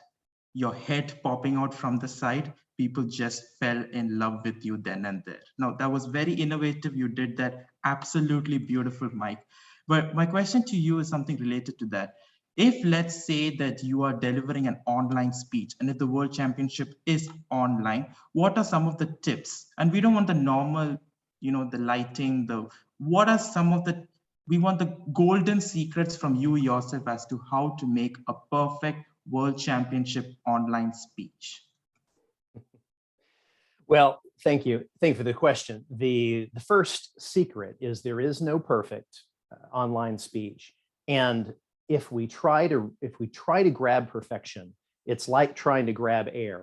your head popping out from the side, people just fell in love with you then and there. Now, that was very innovative. You did that. Absolutely beautiful, Mike. But my question to you is something related to that. If let's say that you are delivering an online speech and if the World Championship is online, what are some of the tips? And we don't want the normal, the lighting, what are some of we want the golden secrets from you yourself as to how to make a perfect World Championship online speech. Well, thank you. Thank you for the question. The first secret is there is no perfect online speech. And if we try to grab perfection, it's like trying to grab air.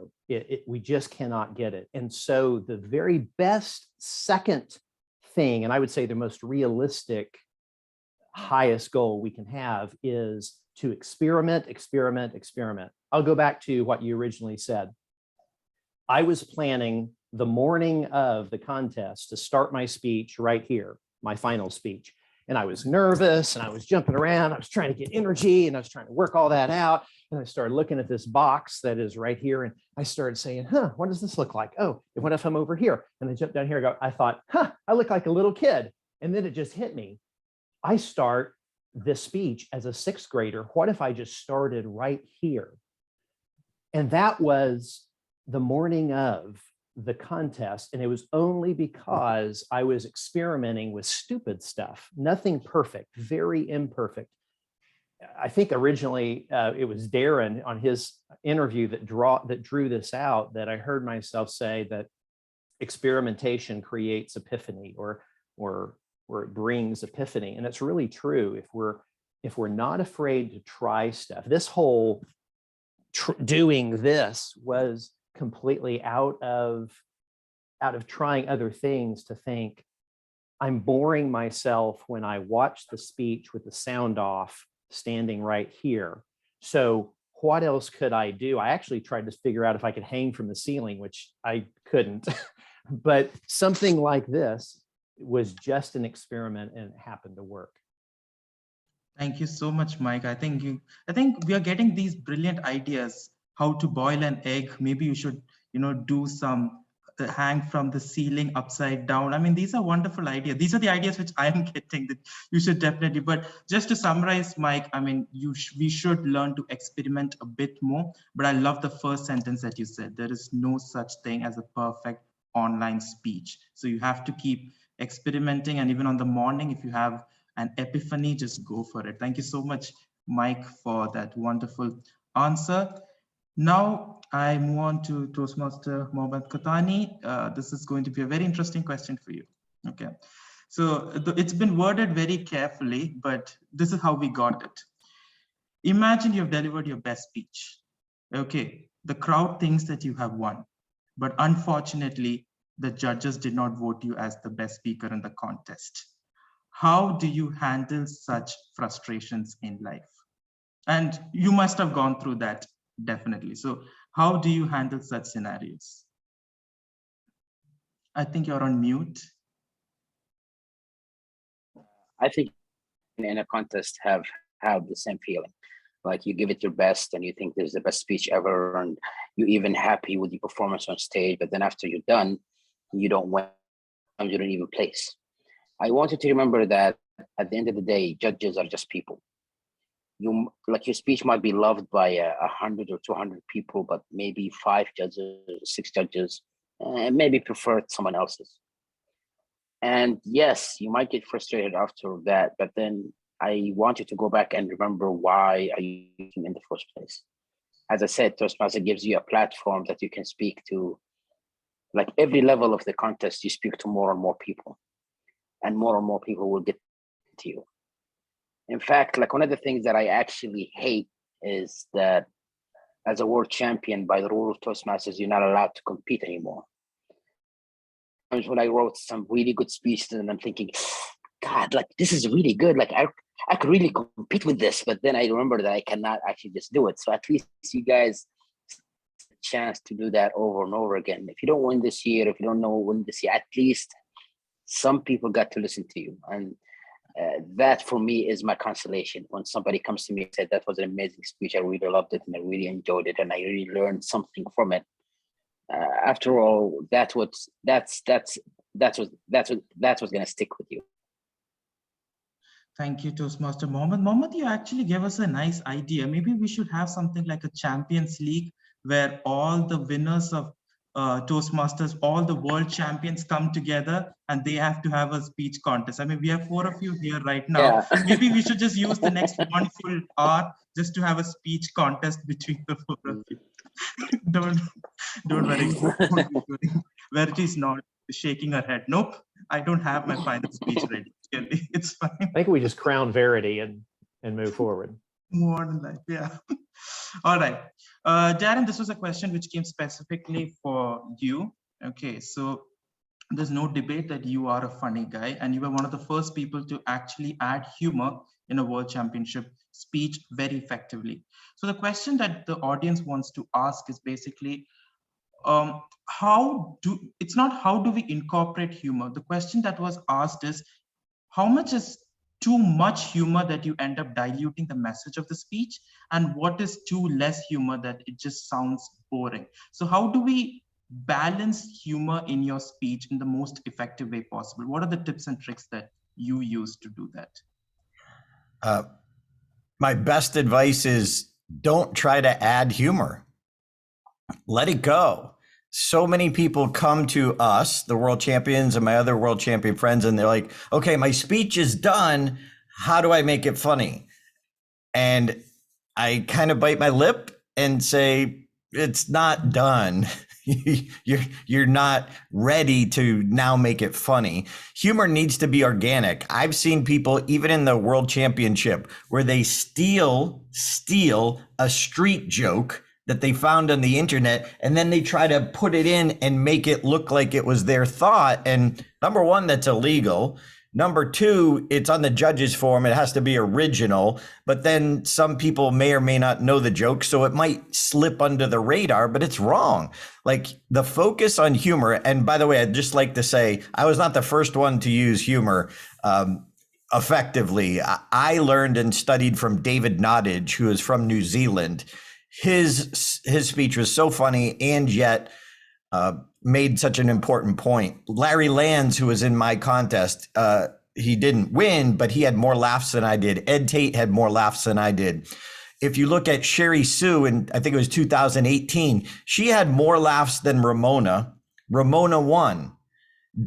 We just cannot get it. And so the very best second thing, and I would say the most realistic, highest goal we can have is to experiment, experiment, experiment. I'll go back to what you originally said. I was planning the morning of the contest to start my speech right here, my final speech. And I was nervous and I was jumping around. I was trying to get energy and I was trying to work all that out. And I started looking at this box that is right here. And I started saying, what does this look like? Oh, what if I'm over here? And I jumped down here. I thought, I look like a little kid. And then it just hit me. I start this speech as a sixth grader. What if I just started right here? And that was the morning of the contest. And it was only because I was experimenting with stupid stuff, nothing perfect, very imperfect. I think originally it was Darren on his interview that drew this out, that I heard myself say that experimentation creates epiphany, or it brings epiphany. And it's really true. If we're not afraid to try stuff, this whole doing this was completely out of trying other things, to think I'm boring myself when I watch the speech with the sound off, standing right here. So what else could I do? I actually tried to figure out if I could hang from the ceiling, which I couldn't. But something like this was just an experiment, and it happened to work. Thank you so much, Mike. I think we are getting these brilliant ideas how to boil an egg. Maybe you should, do some hang from the ceiling upside down. I mean, these are wonderful ideas. These are the ideas which I am getting that you should definitely. But just to summarize, Mike, I mean, we should learn to experiment a bit more. But I love the first sentence that you said. There is no such thing as a perfect online speech. So you have to keep experimenting. And even on the morning, if you have an epiphany, just go for it. Thank you so much, Mike, for that wonderful answer. Now I move on to Toastmaster Mohammed Qahtani. This is going to be a very interesting question for you. Okay, so it's been worded very carefully, but this is how we got it. Imagine you've delivered your best speech. Okay, the crowd thinks that you have won, but unfortunately, the judges did not vote you as the best speaker in the contest. How do you handle such frustrations in life? And you must have gone through that, definitely. So how do you handle such scenarios? I think you're on mute. I think in a contest have the same feeling. Like you give it your best and you think this is the best speech ever, and you're even happy with your performance on stage, but then after you're done, you don't win, you don't even place. I want you to remember that at the end of the day, judges are just people. Your speech might be loved by 100 or 200 people, but maybe 5 judges, 6 judges, and maybe preferred someone else's. And yes, you might get frustrated after that, but then I want you to go back and remember why are you in the first place. As I said, Toastmaster gives you a platform that you can speak to. Like every level of the contest, you speak to more and more people, and more people will get to you. In fact, like one of the things that I actually hate is that as a world champion, by the rule of Toastmasters, you're not allowed to compete anymore. When I wrote some really good speeches and I'm thinking, God, like this is really good. Like I could really compete with this, but then I remember that I cannot actually just do it. So at least you guys have a chance to do that over and over again. If you don't win this year, if you don't win this year, at least some people got to listen to you. And that for me is my consolation. When somebody comes to me and said, that was an amazing speech, I really loved it and I really enjoyed it and I really learned something from it. After all, that's what's going to stick with you. Thank you, Toastmaster Mohammed. Mohammed, you actually gave us a nice idea. Maybe we should have something like a Champions League where all the winners of Toastmasters, all the world champions come together and they have to have a speech contest. I mean, we have 4 of you here right now. Yeah. Maybe we should just use the next 1 full hour just to have a speech contest between the 4 of you. Don't worry. Verity is not shaking her head. Nope, I don't have my final speech ready. It's fine. I think we just crown Verity and move forward. More than life, yeah. All right. Darren, this was a question which came specifically for you. Okay, so there's no debate that you are a funny guy and you were one of the first people to actually add humor in a world championship speech very effectively. So the question that the audience wants to ask is basically, it's not how do we incorporate humor? The question that was asked is, how much is too much humor that you end up diluting the message of the speech, and what is too less humor that it just sounds boring? So how do we balance humor in your speech in the most effective way possible? What are the tips and tricks that you use to do that? My best advice is don't try to add humor. Let it go. So many people come to us, the world champions and my other world champion friends, and they're like, okay, my speech is done. How do I make it funny? And I kind of bite my lip and say, it's not done. You're not ready to now make it funny. Humor needs to be organic. I've seen people, even in the world championship, where they steal a street joke that they found on the internet, and then they try to put it in and make it look like it was their thought. And number one, that's illegal. Number two, it's on the judges form. It has to be original, but then some people may or may not know the joke, so it might slip under the radar, but it's wrong. Like the focus on humor. And by the way, I'd just like to say, I was not the first one to use humor effectively. I learned and studied from David Nottage, who is from New Zealand. His speech was so funny and yet made such an important point. Larry Lands, who was in my contest, he didn't win, but he had more laughs than I did. Ed Tate had more laughs than I did. If you look at Sherry Sue, and I think it was 2018, she had more laughs than Ramona. Ramona won.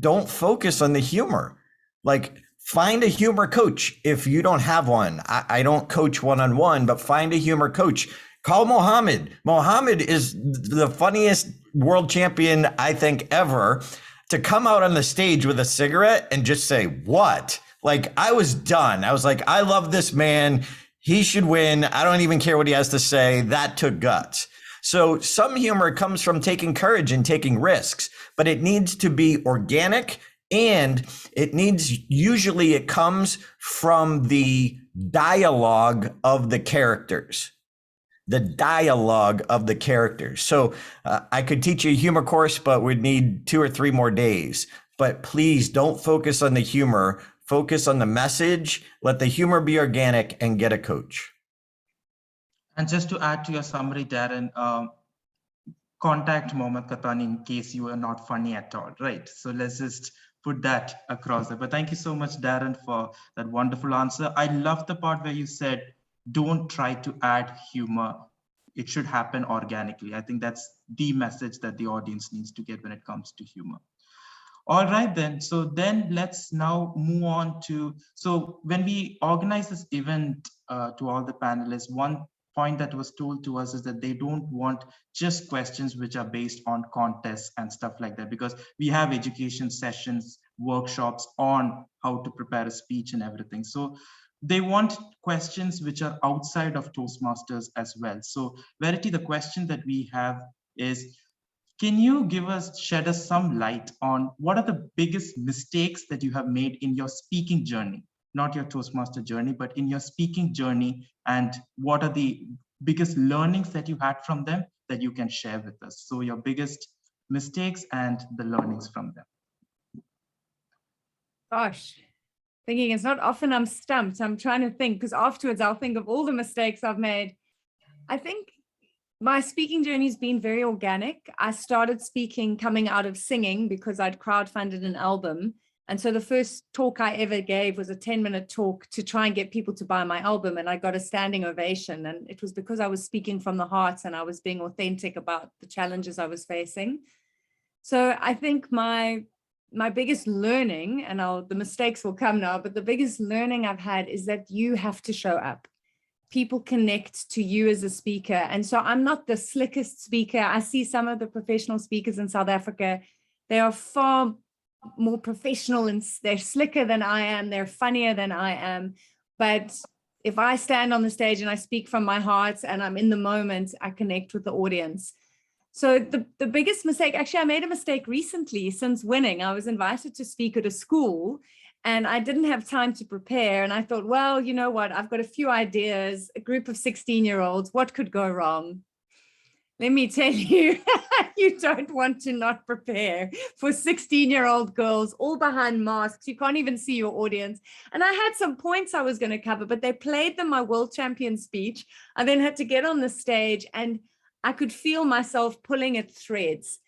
Don't focus on the humor. Like, find a humor coach if you don't have one. I don't coach one-on-one, but find a humor coach. Call Mohammed. Mohammed is the funniest world champion, I think, ever. To come out on the stage with a cigarette and just say, what? Like, I was done. I was like, I love this man. He should win. I don't even care what he has to say. That took guts. So some humor comes from taking courage and taking risks, but it needs to be organic, and usually it comes from the dialogue of the characters. The dialogue of the characters. So I could teach you a humor course, but we'd need 2 or 3 more days. But please don't focus on the humor. Focus on the message. Let the humor be organic and get a coach. And just to add to your summary, Darren, contact Mohammed Qahtani in case you are not funny at all, right? So let's just put that across there. But thank you so much, Darren, for that wonderful answer. I love the part where you said, don't try to add humor. It should happen organically. I think that's the message that the audience needs to get when it comes to humor. All right, then. So then let's now move on to, so when we organize this event to all the panelists, one point that was told to us is that they don't want just questions which are based on contests and stuff like that, because we have education sessions, workshops on how to prepare a speech and everything. So they want questions which are outside of Toastmasters as well. So Verity, the question that we have is, can you shed us some light on what are the biggest mistakes that you have made in your speaking journey, not your Toastmaster journey, but in your speaking journey, and what are the biggest learnings that you had from them that you can share with us? So your biggest mistakes and the learnings from them. Gosh. Thinking it's not often I'm stumped. I'm trying to think, because afterwards I'll think of all the mistakes I've made. I think my speaking journey has been very organic. I started speaking coming out of singing because I'd crowdfunded an album. And so the first talk I ever gave was a 10-minute talk to try and get people to buy my album. And I got a standing ovation. And it was because I was speaking from the heart and I was being authentic about the challenges I was facing. So I think my biggest learning, and the mistakes will come now, but the biggest learning I've had is that you have to show up. People connect to you as a speaker. And so I'm not the slickest speaker. I see some of the professional speakers in South Africa. They are far more professional and they're slicker than I am. They're funnier than I am. But if I stand on the stage and I speak from my heart and I'm in the moment, I connect with the audience. So the biggest mistake, actually, I made a mistake recently since winning. I was invited to speak at a school and I didn't have time to prepare. And I thought, well, you know what? I've got a few ideas, a group of 16-year-olds. What could go wrong? Let me tell you, you don't want to not prepare for 16-year-old girls all behind masks. You can't even see your audience. And I had some points I was going to cover, but they played them my world champion speech. I then had to get on the stage and I could feel myself pulling at threads.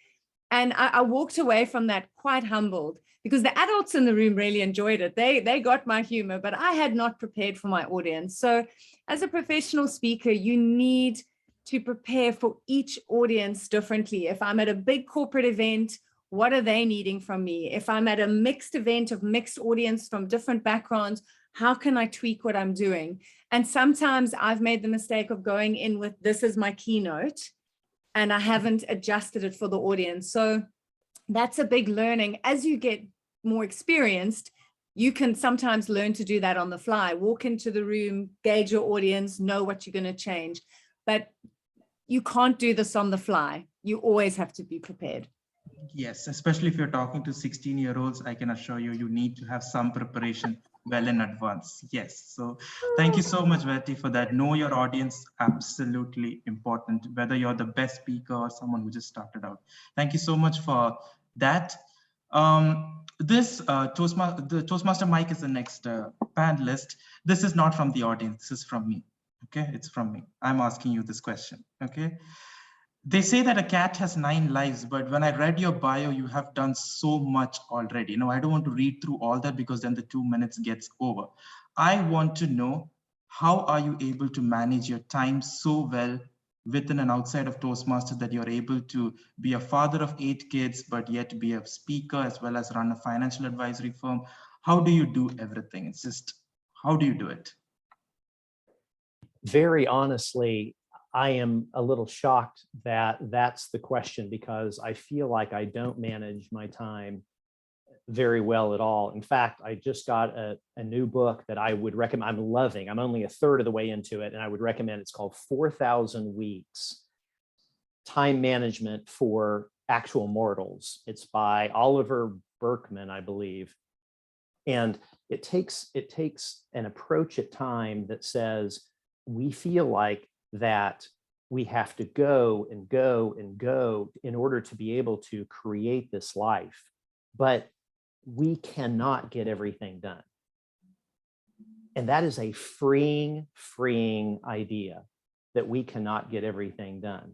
And I walked away from that quite humbled. because the adults in the room really enjoyed it. They got my humor, but I had not prepared for my audience. So as a professional speaker, you need to prepare for each audience differently. If I'm at a big corporate event, what are they needing from me? If I'm at a mixed event of mixed audience from different backgrounds, how can I tweak what I'm doing? And sometimes I've made the mistake of going in with, this is my keynote, and I haven't adjusted it for the audience. So that's a big learning. As you get more experienced, you can sometimes learn to do that on the fly. Walk into the room, gauge your audience, know what you're going to change. But you can't do this on the fly. You always have to be prepared. Yes, especially if you're talking to 16-year-olds, I can assure you, you need to have some preparation well in advance. Yes. So thank you so much, Verity, for that. Know your audience, absolutely important, whether you're the best speaker or someone who just started out. Thank you so much for that. The Toastmaster Mike is the next panelist. This is not from the audience. This is from me. Okay, it's from me. I'm asking you this question. Okay. They say that a cat has 9 lives, but when I read your bio, you have done so much already. I don't want to read through all that because then the 2 minutes gets over. I want to know, how are you able to manage your time so well within and outside of Toastmasters that you're able to be a father of 8 kids, but yet be a speaker as well as run a financial advisory firm? How do you do everything? It's just, how do you do it? Very honestly, I am a little shocked that that's the question, because I feel like I don't manage my time very well at all. In fact, I just got a new book that I would recommend. I'm loving. I'm only a third of the way into it, and I would recommend. It's called 4,000 Weeks, Time Management for Actual Mortals. It's by Oliver Berkman, I believe. And it takes an approach at time that says, we feel like that we have to go and go and go in order to be able to create this life, but we cannot get everything done. And that is a freeing idea, that we cannot get everything done.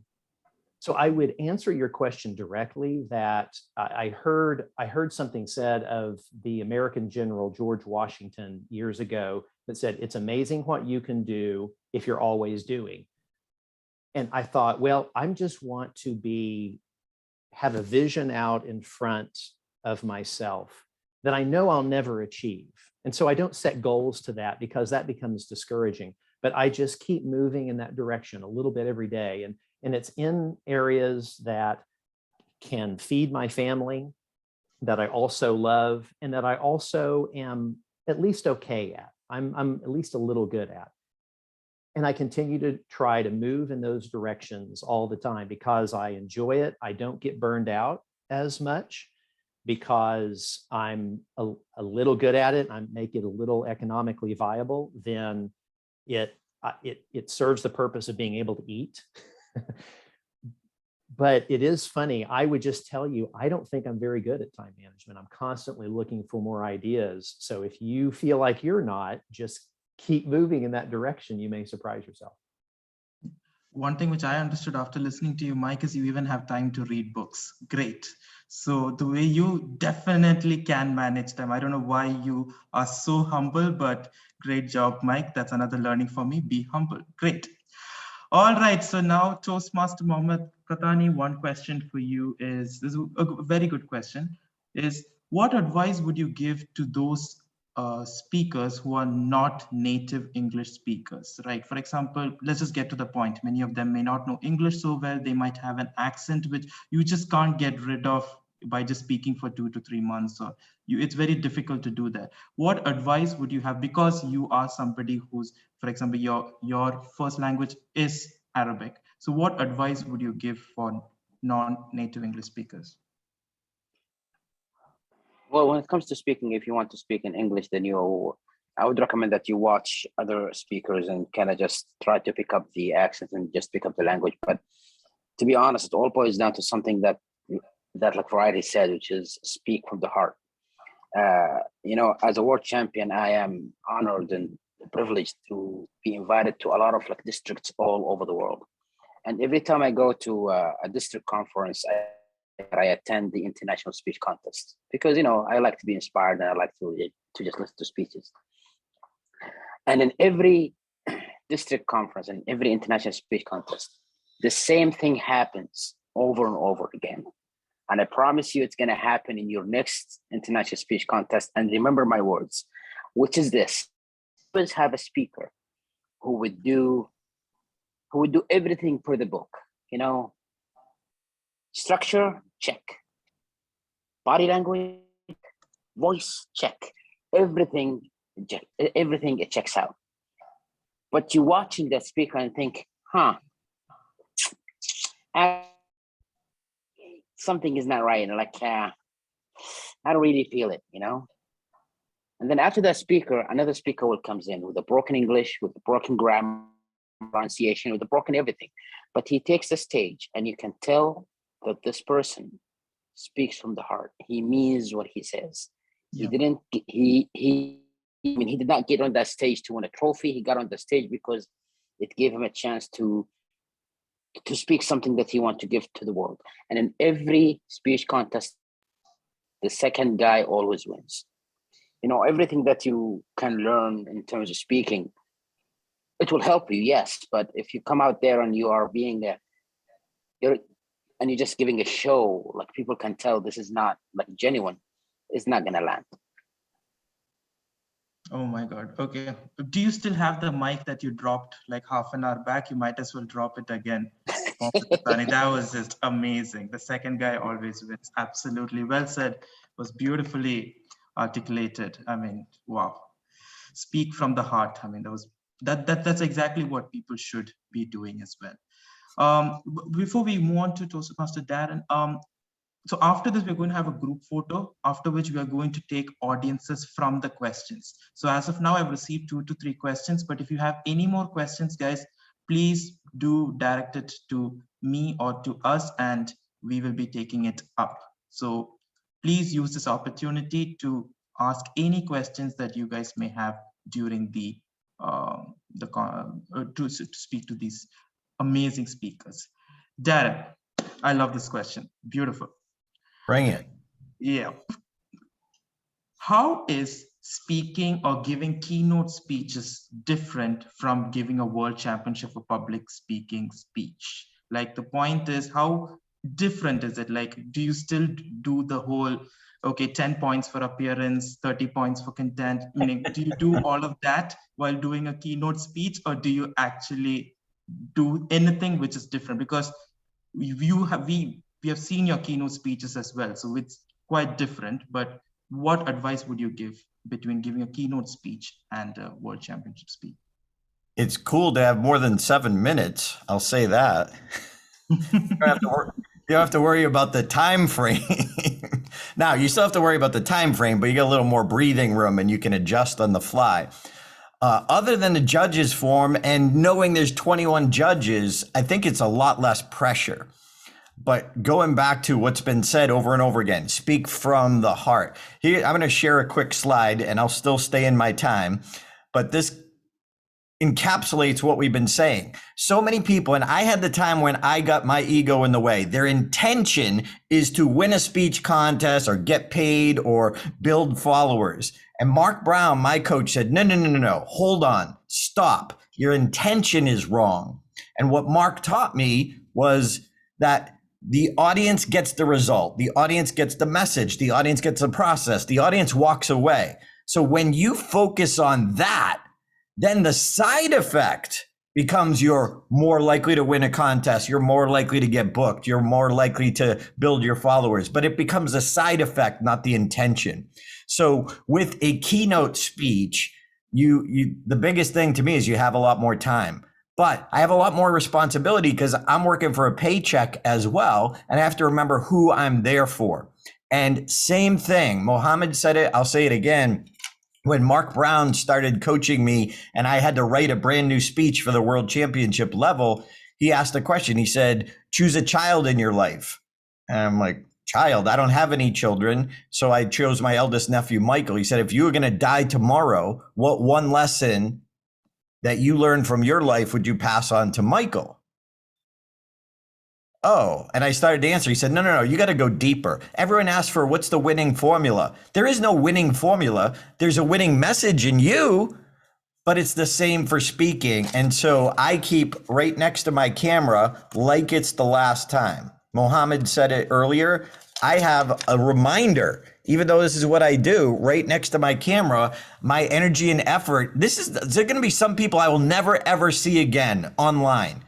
So I would answer your question directly, that I heard something said of the American General George Washington years ago that said, it's amazing what you can do if you're always doing. And I thought, well, I just want to have a vision out in front of myself that I know I'll never achieve. And so I don't set goals to that, because that becomes discouraging, but I just keep moving in that direction a little bit every day. And it's in areas that can feed my family, that I also love, and that I also am at least okay at. I'm at least a little good at. And I continue to try to move in those directions all the time because I enjoy it. I don't get burned out as much because I'm a little good at it. I make it a little economically viable. Then it serves the purpose of being able to eat. But it is funny. I would just tell you, I don't think I'm very good at time management. I'm constantly looking for more ideas. So if you feel like you're not, just keep moving in that direction. You may surprise yourself. One thing which I understood after listening to you, Mike, is you even have time to read books. Great. So the way you definitely can manage time. I don't know why you are so humble, but great job, Mike. That's another learning for me. Be humble. Great. All right. So now, Toastmaster Mohammed Qahtani, one question for you is a very good question. Is what advice would you give to those speakers who are not native English speakers, right? For example, let's just get to the point. Many of them may not know English so well. They might have an accent which you just can't get rid of by just speaking for 2 to 3 months. So it's very difficult to do that. What advice would you have? Because you are somebody who's, for example, your first language is Arabic. So what advice would you give for non-native English speakers? Well, when it comes to speaking, if you want to speak in English, then I would recommend that you watch other speakers and kind of just try to pick up the accent and just pick up the language. But to be honest, it all boils down to something that like Variety said, which is speak from the heart. As a world champion, I am honored and privileged to be invited to a lot of districts all over the world. And every time I go to a district conference, I I attend the international speech contest because, you know, I like to be inspired and I like to just listen to speeches. And in every district conference and every international speech contest, the same thing happens over and over again. And I promise you it's going to happen in your next international speech contest. And remember my words, which is this: always have a speaker who would do everything per the book. You know, structure, check. Body language, voice, check. Everything it checks out. But you're watching that speaker and think, something is not right. And like, I don't really feel it, you know? And then after that speaker, another speaker will comes in with a broken English, with a broken grammar, pronunciation, with a broken everything. But he takes the stage and you can tell that this person speaks from the heart. He means what he says. Yeah. He did not get on that stage to win a trophy. He got on the stage because it gave him a chance to speak something that he wants to give to the world. And in every speech contest, the second guy always wins. You know, everything that you can learn in terms of speaking, it will help you, yes. But if you come out there and you are you're just giving a show, like people can tell this is not like genuine, it's not gonna land. Oh my God. Okay. Do you still have the mic that you dropped like half an hour back? You might as well drop it again. That was just amazing. The second guy always wins. Absolutely. Well said. Was beautifully articulated. I mean, wow. Speak from the heart. I mean, that's exactly what people should be doing as well. Before we move on to Toastmaster Darren, so after this, we're going to have a group photo, after which we are going to take audiences from the questions. So as of now, I've received 2 to 3 questions, but if you have any more questions, guys, please do direct it to me or to us, and we will be taking it up. So please use this opportunity to ask any questions that you guys may have during to speak to these amazing speakers. Darren, I love this question. Beautiful. Bring it. Yeah. How is speaking or giving keynote speeches different from giving a world championship for public speaking speech? Like, the point is, how different is it? Like, do you still do the whole, okay, 10 points for appearance, 30 points for content? Meaning, do you do all of that while doing a keynote speech, or do you actually do anything which is different? Because we have seen your keynote speeches as well, so it's quite different. But what advice would you give between giving a keynote speech and a world championship speech? It's cool to have more than 7 minutes. I'll say that. You don't have to worry about the time frame. Now, you still have to worry about the time frame, but you get a little more breathing room and you can adjust on the fly. Other than the judges form and knowing there's 21 judges, I think it's a lot less pressure. But going back to what's been said over and over again, speak from the heart. Here, I'm going to share a quick slide and I'll still stay in my time, but this encapsulates what we've been saying. So many people, and I had the time when I got my ego in the way, their intention is to win a speech contest or get paid or build followers. And Mark Brown, my coach, said, no, hold on, stop. Your intention is wrong. And what Mark taught me was that the audience gets the result. The audience gets the message. The audience gets the process. The audience walks away. So when you focus on that, then the side effect becomes you're more likely to win a contest. You're more likely to get booked. You're more likely to build your followers, but it becomes a side effect, not the intention. So with a keynote speech, the biggest thing to me is you have a lot more time. But I have a lot more responsibility because I'm working for a paycheck as well. And I have to remember who I'm there for. And same thing, Mohammed said it, I'll say it again. When Mark Brown started coaching me and I had to write a brand new speech for the world championship level, he asked a question. He said, choose a child in your life. And I'm like, child? I don't have any children. So I chose my eldest nephew, Michael. He said, if you were going to die tomorrow, what one lesson that you learned from your life would you pass on to Michael? Oh, and I started to answer. He said, no, you got to go deeper. Everyone asks for what's the winning formula. There is no winning formula. There's a winning message in you, but it's the same for speaking. And so I keep right next to my camera like it's the last time. Mohammed said it earlier. I have a reminder, even though this is what I do, right next to my camera, my energy and effort. There's going to be some people I will never, ever see again online.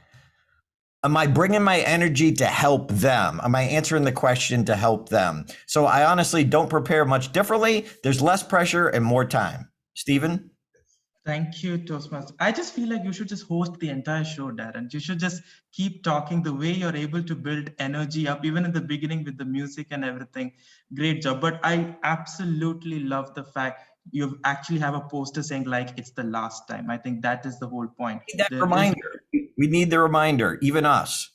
Am I bringing my energy to help them? Am I answering the question to help them? So I honestly don't prepare much differently. There's less pressure and more time. Stephen? Thank you, Toastmaster. I just feel like you should just host the entire show, Darren. You should just keep talking the way you're able to build energy up, even in the beginning with the music and everything. Great job. But I absolutely love the fact you actually have a poster saying like it's the last time. I think that is the whole point. That reminder. We need the reminder, even us.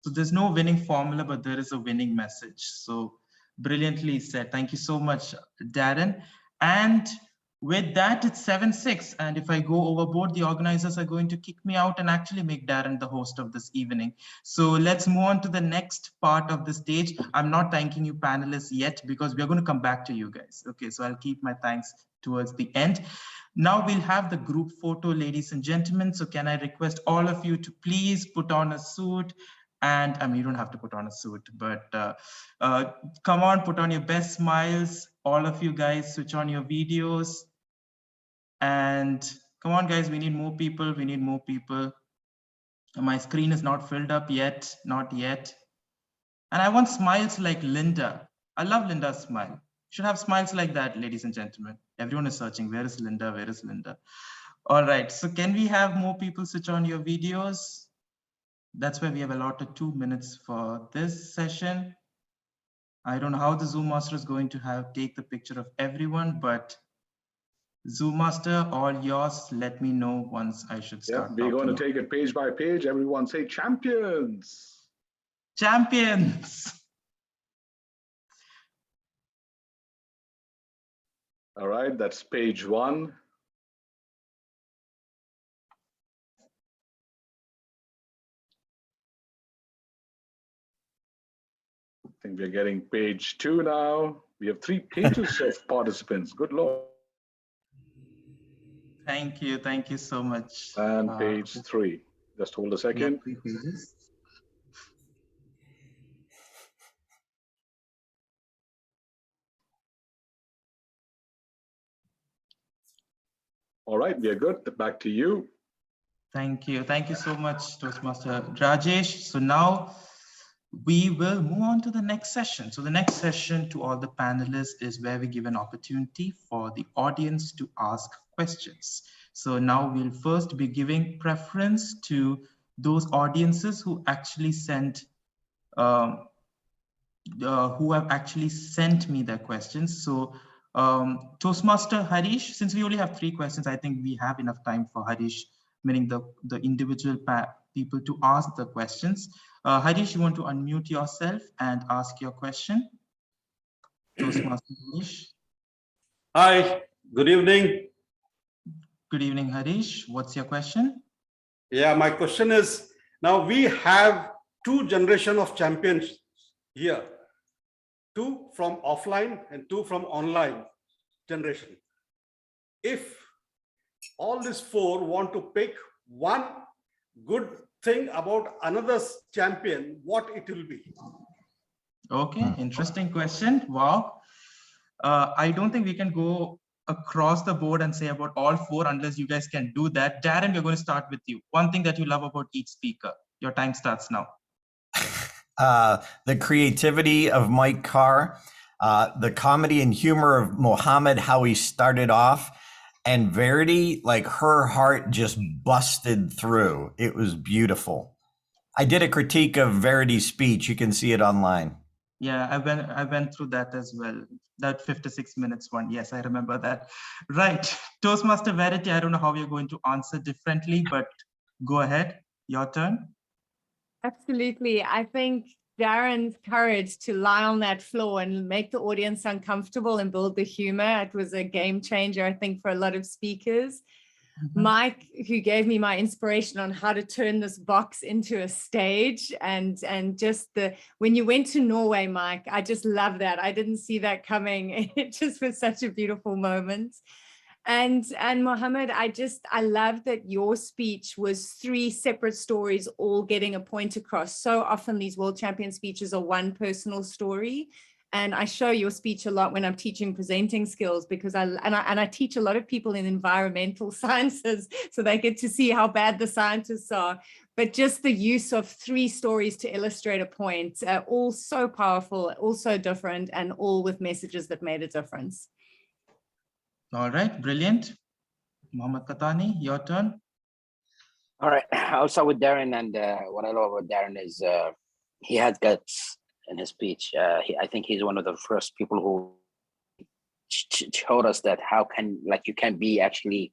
So there's no winning formula, but there is a winning message. So brilliantly said. Thank you so much, Darren. And with that, it's 7-6. And if I go overboard, the organizers are going to kick me out and actually make Darren the host of this evening. So let's move on to the next part of the stage. I'm not thanking you panelists yet because we're going to come back to you guys. Okay, so I'll keep my thanks towards the end. Now we'll have the group photo, ladies and gentlemen. So can I request all of you to please put on a suit? And I mean, you don't have to put on a suit, but come on, put on your best smiles. All of you guys, switch on your videos. And come on, guys, we need more people. We need more people. My screen is not filled up yet, not yet. And I want smiles like Linda. I love Linda's smile. Should have smiles like that, ladies and gentlemen. Everyone is searching. Where is Linda? Where is Linda? All right. So can we have more people switch on your videos? That's why we have allotted 2 minutes for this session. I don't know how the Zoom master is going to take the picture of everyone, but Zoom master, all yours. Let me know once I should start. Yeah, we're going to take it page by page. Everyone say champions. Champions. All right, that's page 1. I think we're getting page 2 now. We have 3 pages of participants. Good Lord. Thank you so much. And page 3. Just hold a second. 3 pages. All right, we are good. Back to you. Thank you so much, Toastmaster Rajesh. So now we will move on to the next session. So the next session to all the panelists is where we give an opportunity for the audience to ask questions. So now we'll first be giving preference to those audiences who actually sent, who have actually sent me their questions. So Toastmaster Harish, since we only have 3 questions, I think we have enough time for Harish, meaning the individual people to ask the questions. Harish, you want to unmute yourself and ask your question? Toastmaster Harish. Hi, good evening. Good evening, Harish. What's your question? Yeah, my question is, now we have 2 generations of champions here. 2 from offline and 2 from online generation. If all these 4 want to pick one good thing about another's champion, what it will be? Okay, interesting question. Wow. I don't think we can go across the board and say about all 4 unless you guys can do that. Darren, we're going to start with you. One thing that you love about each speaker. Your time starts now. The creativity of Mike Carr, the comedy and humor of Mohammed, how he started off, and Verity, like her heart just busted through. It was beautiful. I did a critique of Verity's speech. You can see it online. Yeah, I went through that as well. That 56 minutes one. Yes, I remember that. Right. Toastmaster Verity, I don't know how you're going to answer differently, but go ahead. Your turn. Absolutely. I think Darren's courage to lie on that floor and make the audience uncomfortable and build the humor, it was a game changer, I think, for a lot of speakers. Mike, who gave me my inspiration on how to turn this box into a stage, and just when you went to Norway, Mike, I just love that. I didn't see that coming. It just was such a beautiful moment. And Mohammed, I love that your speech was 3 separate stories all getting a point across. So often these world champion speeches are one personal story. And I show your speech a lot when I'm teaching presenting skills, because I teach a lot of people in environmental sciences, so they get to see how bad the scientists are. But just the use of 3 stories to illustrate a point, all so powerful, all so different, and all with messages that made a difference. All right, brilliant. Mohammed Qahtani, your turn. All right, I'll start with Darren. And what I love about Darren is he had guts in his speech. I think he's one of the first people who showed us that you can be actually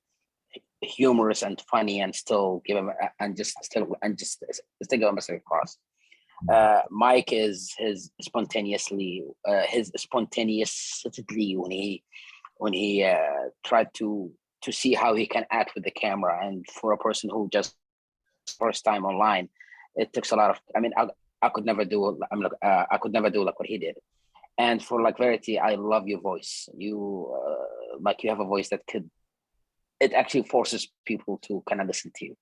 humorous and funny and still give him and just still give a message across. Mike is his spontaneously when he tried to see how he can act with the camera. And for a person who just first time online, it takes a lot of. I mean, I could never do. I could never do like what he did. And for like Verity, I love your voice. You you have a voice that it actually forces people to kind of listen to you.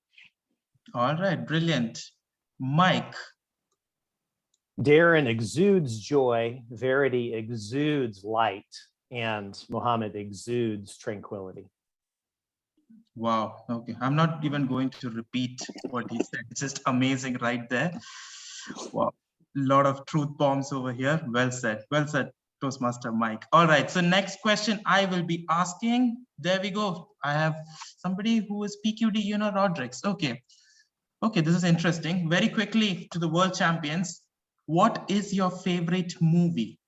All right, brilliant. Mike. Darren exudes joy, Verity exudes light, and Mohammed exudes tranquility. Wow. Okay. I'm not even going to repeat what he said. It's just amazing right there. Wow. A lot of truth bombs over here. Well said. Well said, Toastmaster Mike. All right. So next question I will be asking. There we go. I have somebody who is PQD, Rodriguez. Okay. Okay. This is interesting. Very quickly to the world champions. What is your favorite movie?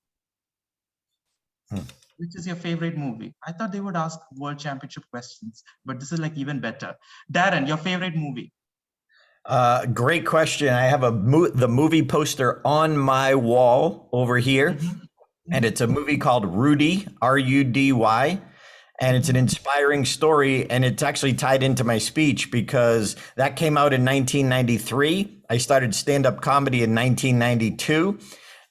Which is your favorite movie? I thought they would ask world championship questions, but this is like even better. Darren, your favorite movie? Great question. I have the movie poster on my wall over here, and it's a movie called Rudy, R-U-D-Y, and it's an inspiring story, and it's actually tied into my speech because that came out in 1993. I started stand-up comedy in 1992,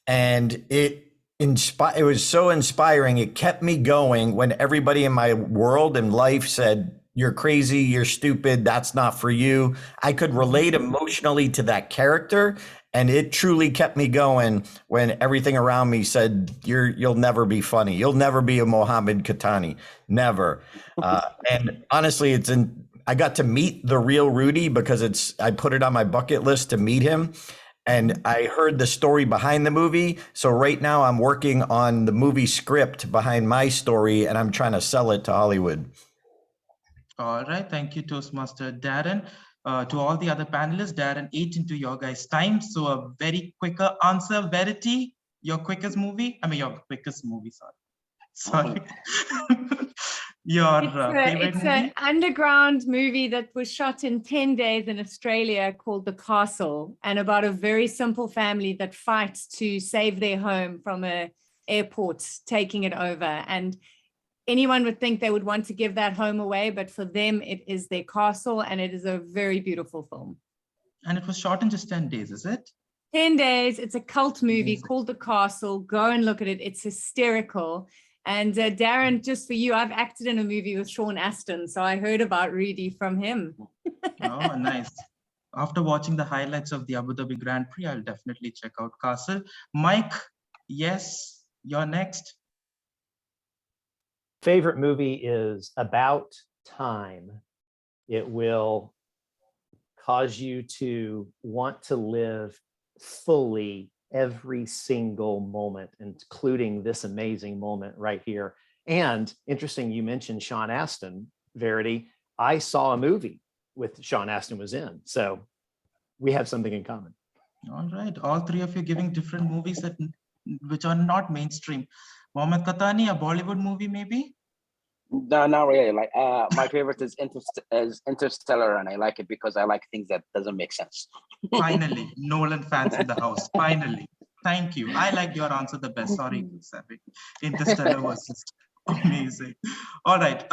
and it was so inspiring. It kept me going when everybody in my world and life said, "You're crazy, you're stupid, that's not for you." I could relate emotionally to that character, and it truly kept me going when everything around me said, "You'll never be funny. You'll never be a Mohammed Qahtani, never." And honestly, I got to meet the real Rudy because I put it on my bucket list to meet him. And I heard the story behind the movie. So right now I'm working on the movie script behind my story, and I'm trying to sell it to Hollywood. All right. Thank you, Toastmaster Darren. To all the other panelists, Darren ate into your guys' time. So a very quicker answer. Verity, your quickest movie? Your quickest movie, sorry. Your favorite it's movie? an underground movie that was shot in 10 days in Australia called The Castle, and about a very simple family that fights to save their home from an airport taking it over. And anyone would think they would want to give that home away, but for them, it is their castle, and it is a very beautiful film. And it was shot in just 10 days, is it? 10 days. It's a cult movie called The Castle. Go and look at it. It's hysterical. And Darren, just for you, I've acted in a movie with Sean Astin, so I heard about Rudy from him. Oh, nice. After watching the highlights of the Abu Dhabi Grand Prix, I'll definitely check out Castle. Mike, yes, you're next. Favorite movie is About Time. It will cause you to want to live fully every single moment, including this amazing moment right here. And interesting, you mentioned Sean Astin, Verity. I saw a movie with Sean Astin was in, so we have something in common. All right, all three of you giving different movies which are not mainstream. Mohammed Qahtani, a Bollywood movie maybe? No, not really. Like my favorite is Interstellar, and I like it because I like things that doesn't make sense. Finally, Nolan fans in the house. Finally, thank you. I like your answer the best. Sorry, Interstellar was just Amazing. All right.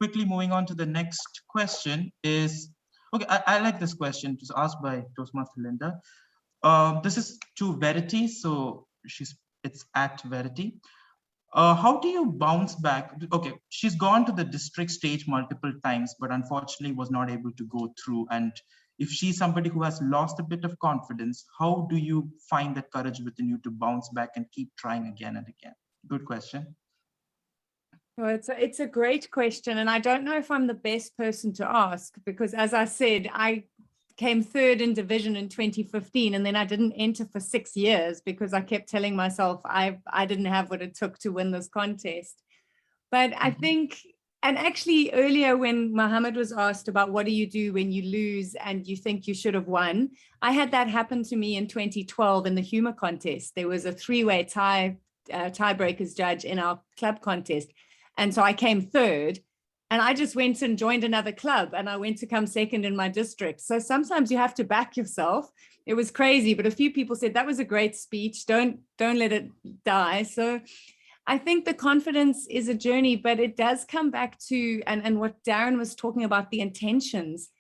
Quickly moving on to the next question is, okay, I like this question. It was asked by Toastmaster Linda. This is to Verity, so it's at Verity. How do you bounce back? Okay, she's gone to the district stage multiple times, but unfortunately was not able to go through. And if she's somebody who has lost a bit of confidence, how do you find the courage within you to bounce back and keep trying again and again? Good question. Well, it's a great question. And I don't know if I'm the best person to ask, because as I said, I came third in division in 2015, and then I didn't enter for 6 years because I kept telling myself I didn't have what it took to win this contest. But I think, and actually earlier when Mohammed was asked about what do you do when you lose and you think you should have won, I had that happen to me in 2012 in the humor contest. There was a 3-way tiebreakers judge in our club contest. And so I came third. And I just went and joined another club, and I went to come second in my district. So sometimes you have to back yourself. It was crazy, but a few people said that was a great speech. Don't let it die. So I think the confidence is a journey, but it does come back to, and what Darren was talking about, the intentions.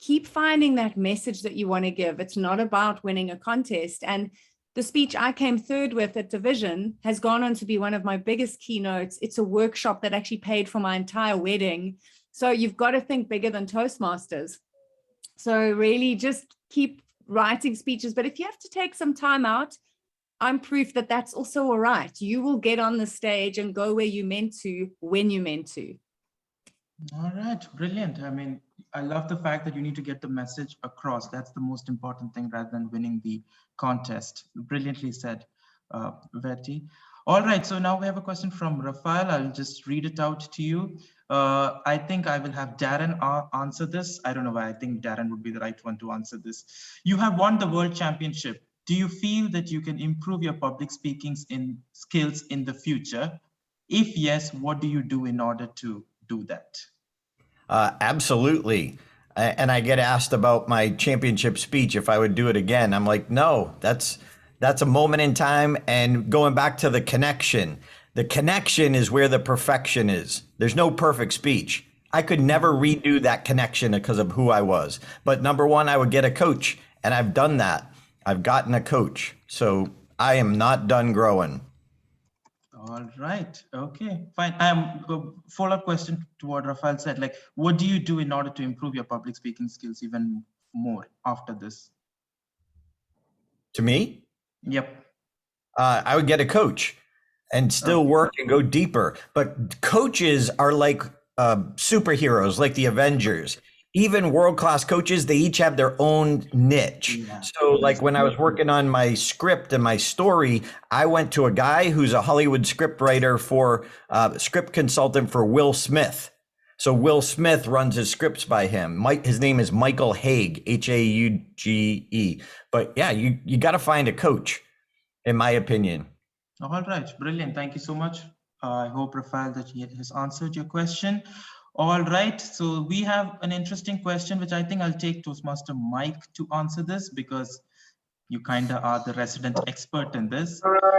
Keep finding that message that you want to give. It's not about winning a contest. And the speech I came third with at division has gone on to be one of my biggest keynotes. It's a workshop that actually paid for my entire wedding. So you've got to think bigger than Toastmasters. So really just keep writing speeches. But if you have to take some time out, I'm proof that that's also all right. You will get on the stage and go where you meant to, when you meant to. All right, brilliant. I mean, I love the fact that you need to get the message across. That's the most important thing rather than winning the contest. Brilliantly said, Verity. All right, so now we have a question from Rafael. I'll just read it out to you. I think I will have Darren answer this. I don't know why I think Darren would be the right one to answer this. You have won the World Championship. Do you feel that you can improve your public speaking skills in the future? If yes, what do you do in order to do that? Absolutely. And I get asked about my championship speech, if I would do it again. I'm like, no, that's a moment in time. And going back to the connection is where the perfection is. There's no perfect speech. I could never redo that connection because of who I was. But number one, I would get a coach, and I've done that. I've gotten a coach. So I am not done growing. All right. Okay, fine. Follow-up question to what Rafael said, like, what do you do in order to improve your public speaking skills even more after this? To me? Yep. I would get a coach and still work and go deeper. But coaches are like superheroes, like the Avengers. Even world-class coaches, they each have their own niche. Yeah. So like when I was working on my script and my story, I went to a guy who's a Hollywood script writer for script consultant for Will Smith. So Will Smith runs his scripts by him. His name is Michael Hauge, Hauge. But yeah, you got to find a coach, in my opinion. All right, brilliant. Thank you so much. I hope, Rafael, that he has answered your question. All right, so we have an interesting question, which I think I'll take Toastmaster Mike to answer this, because you kind of are the resident expert in this. For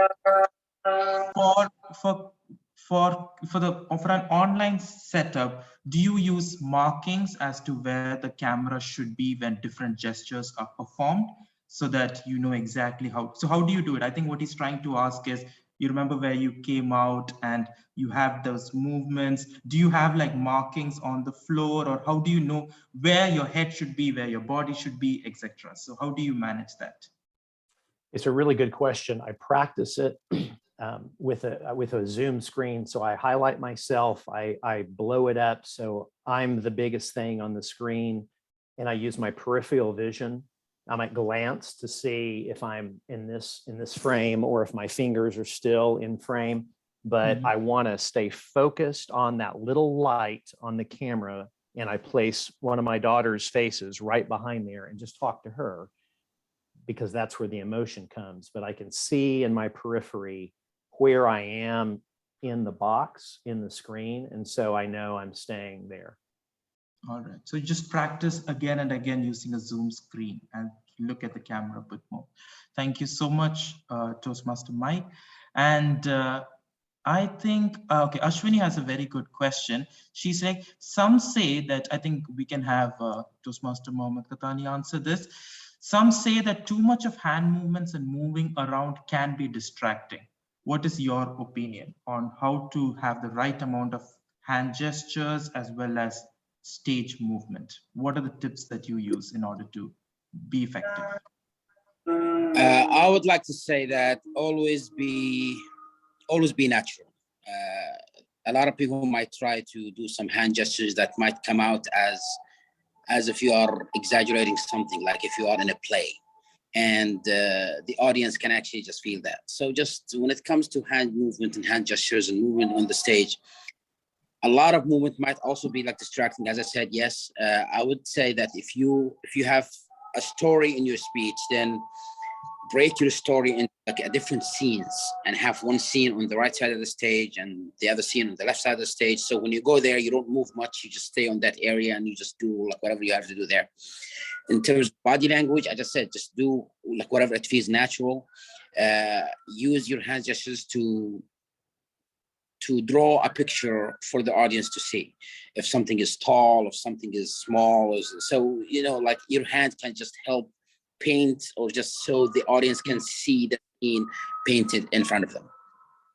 an online setup, do you use markings as to where the camera should be when different gestures are performed, so that you know exactly how? So how do you do it? I think what he's trying to ask is, you remember where you came out and you have those movements. Do you have like markings on the floor, or how do you know where your head should be, where your body should be, etc.? So how do you manage that? It's a really good question. I practice it with a Zoom screen. So I highlight myself, I blow it up so I'm the biggest thing on the screen, and I use my peripheral vision. I might glance to see if I'm in this frame or if my fingers are still in frame, but I want to stay focused on that little light on the camera, and I place one of my daughter's faces right behind there and just talk to her, because that's where the emotion comes. But I can see in my periphery where I am in the box, in the screen, and so I know I'm staying there. All right, so you just practice again and again using a Zoom screen and look at the camera a bit more. Thank you so much, Toastmaster Mike. And I think, okay, Ashwini has a very good question. She's like, some say that, I think we can have Toastmaster Mohammed Qahtani answer this. Some say that too much of hand movements and moving around can be distracting. What is your opinion on how to have the right amount of hand gestures as well as stage movement? What are the tips that you use in order to be effective? I would like to say that always be natural. A lot of people might try to do some hand gestures that might come out as if you are exaggerating something, like if you are in a play, and the audience can actually just feel that. So just when it comes to hand movement and hand gestures and movement on the stage, a lot of movement might also be like distracting. As I said, yes, I would say that if you have a story in your speech, then break your story into like different scenes and have one scene on the right side of the stage and the other scene on the left side of the stage. So when you go there, you don't move much, you just stay on that area and you just do like whatever you have to do there. In terms of body language, I just said, just do like whatever it feels natural. Use your hand gestures to draw a picture for the audience to see. If something is tall, if something is small, so, you know, like your hand can just help paint, or just so the audience can see the scene painted in front of them.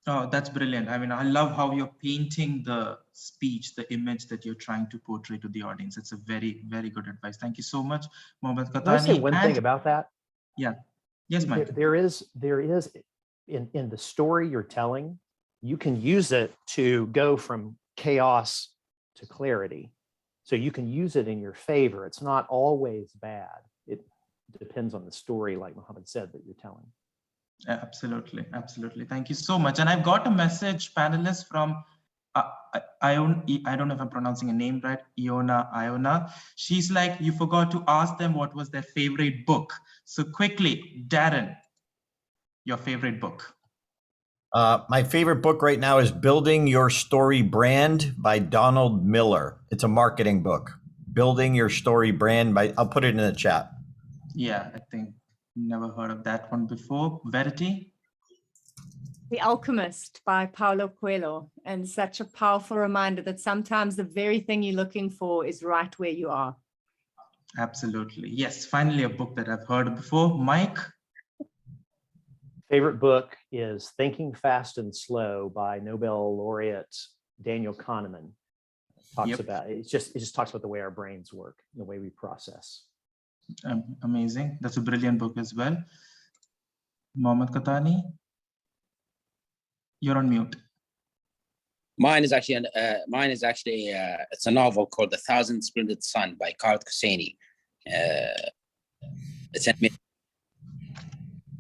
Oh, that's brilliant. I mean, I love how you're painting the speech, the image that you're trying to portray to the audience. It's a very, very good advice. Thank you so much, Mohammed Qahtani. Can I say one thing about that? Yeah. Yes, Mike. There is in the story you're telling, you can use it to go from chaos to clarity. So you can use it in your favor. It's not always bad. It depends on the story, like Mohammed said, that you're telling. Absolutely, absolutely. Thank you so much. And I've got a message, panelists, from I don't know if I'm pronouncing a name right, Iona. She's like, you forgot to ask them what was their favorite book. So quickly, Darren, your favorite book. My favorite book right now is Building Your Story Brand by Donald Miller. It's a marketing book. Building Your Story Brand by, I'll put it in the chat. Yeah, I think never heard of that one before. Verity? The Alchemist by Paulo Coelho, and such a powerful reminder that sometimes the very thing you're looking for is right where you are. Absolutely. Yes, finally a book that I've heard of before. Mike? Favorite book is Thinking Fast and Slow by Nobel laureate Daniel Kahneman. Talks about it just talks about the way our brains work, the way we process. Amazing. That's a brilliant book as well. Mohammed Qahtani, you're on mute. Mine is actually it's a novel called The Thousand Splendid Sun by Khaled Hosseini. It's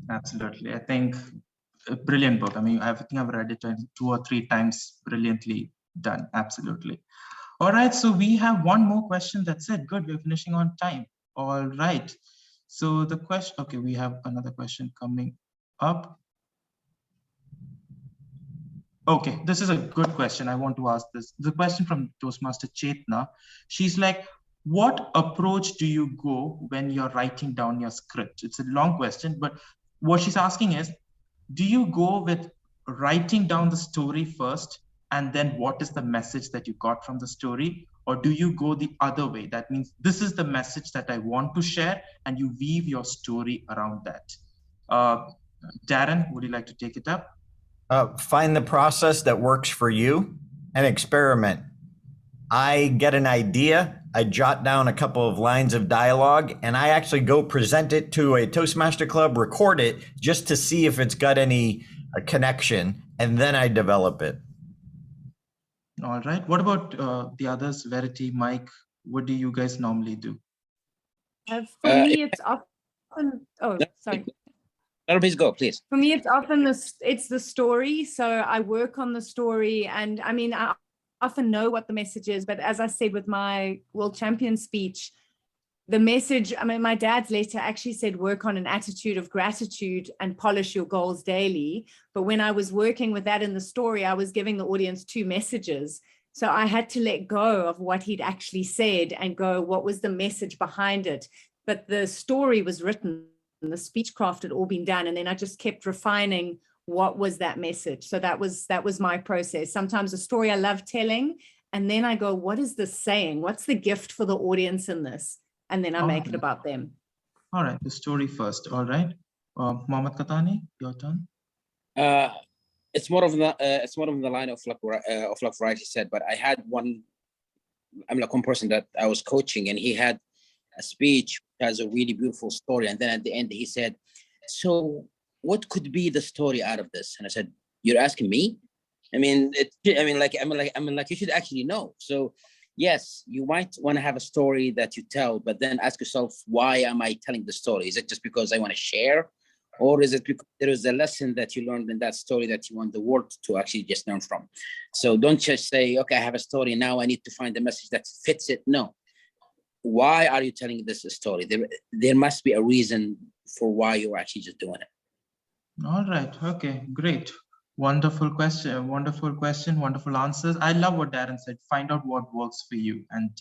absolutely. I think a brilliant book. I mean, I think I've read it 2 or 3 times. Brilliantly done. Absolutely. All right. So we have one more question. That's it. Good. We're finishing on time. All right. So the question, okay, we have another question coming up. Okay, this is a good question. I want to ask this. The question from Toastmaster Chetna. She's like, what approach do you go when you're writing down your script? It's a long question, but what she's asking is, do you go with writing down the story first, and then what is the message that you got from the story? Or do you go the other way? That means this is the message that I want to share, and you weave your story around that. Darren, would you like to take it up? Find the process that works for you and experiment. I get an idea, I jot down a couple of lines of dialogue, and I actually go present it to a Toastmaster club, record it just to see if it's got any connection, and then I develop it. All right. What about the others? Verity, Mike, what do you guys normally do? For me, it's often, oh, sorry. Please go, please. For me, it's often it's the story. So I work on the story, and I mean, I often know what the message is, but as I said with my World Champion speech, the message, I mean, my dad's letter actually said, work on an attitude of gratitude and polish your goals daily. But when I was working with that in the story, I was giving the audience 2 messages. So I had to let go of what he'd actually said and go, what was the message behind it? But the story was written, and the speechcraft had all been done. And then I just kept refining what was that message? So that was my process. Sometimes a story I love telling, and then I go, what is this saying? What's the gift for the audience in this? And then I make it about them. All right, the story first. All right, Mohammed Qahtani, your turn. It's more of the line of like Variety said, but I had one. I'm like one person that I was coaching, and he had a speech that has a really beautiful story, and then at the end he said, "So what could be the story out of this?" And I said, "You're asking me? I mean, you should actually know." So yes, you might want to have a story that you tell, but then ask yourself, why am I telling the story? Is it just because I want to share? Or is it because there is a lesson that you learned in that story that you want the world to actually just learn from? So don't just say, okay, I have a story, now I need to find a message that fits it. No. Why are you telling this story? There must be a reason for why you're actually just doing it. All right. Okay, great. Wonderful question, wonderful answers. I love what Darren said. Find out what works for you and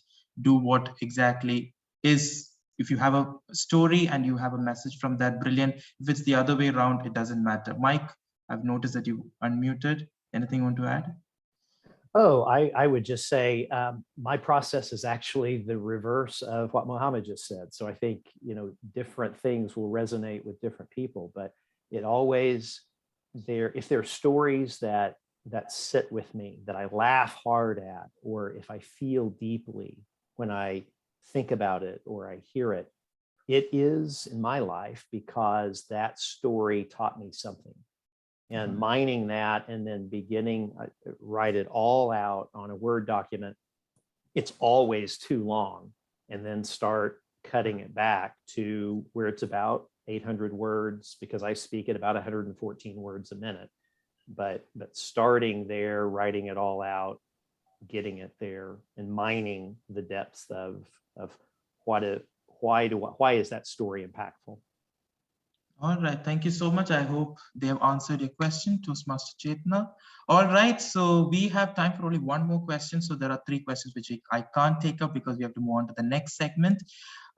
do what exactly is. If you have a story and you have a message from that, brilliant. If it's the other way around, it doesn't matter. Mike, I've noticed that you unmuted. Anything you want to add? Oh, I would just say my process is actually the reverse of what Mohammed just said. So I think, different things will resonate with different people, but it always if there are stories that sit with me, that I laugh hard at, or if I feel deeply when I think about it or I hear it, it is in my life because that story taught me something. And mining that and then beginning, write it all out on a Word document. It's always too long, and then start cutting it back to where it's about 800 words, because I speak at about 114 words a minute. But starting there, writing it all out, getting it there, and mining the depths of why is that story impactful? All right, thank you so much. I hope they have answered your question, Toastmaster Chetna. All right, so we have time for only one more question. So there are 3 questions which I can't take up because we have to move on to the next segment.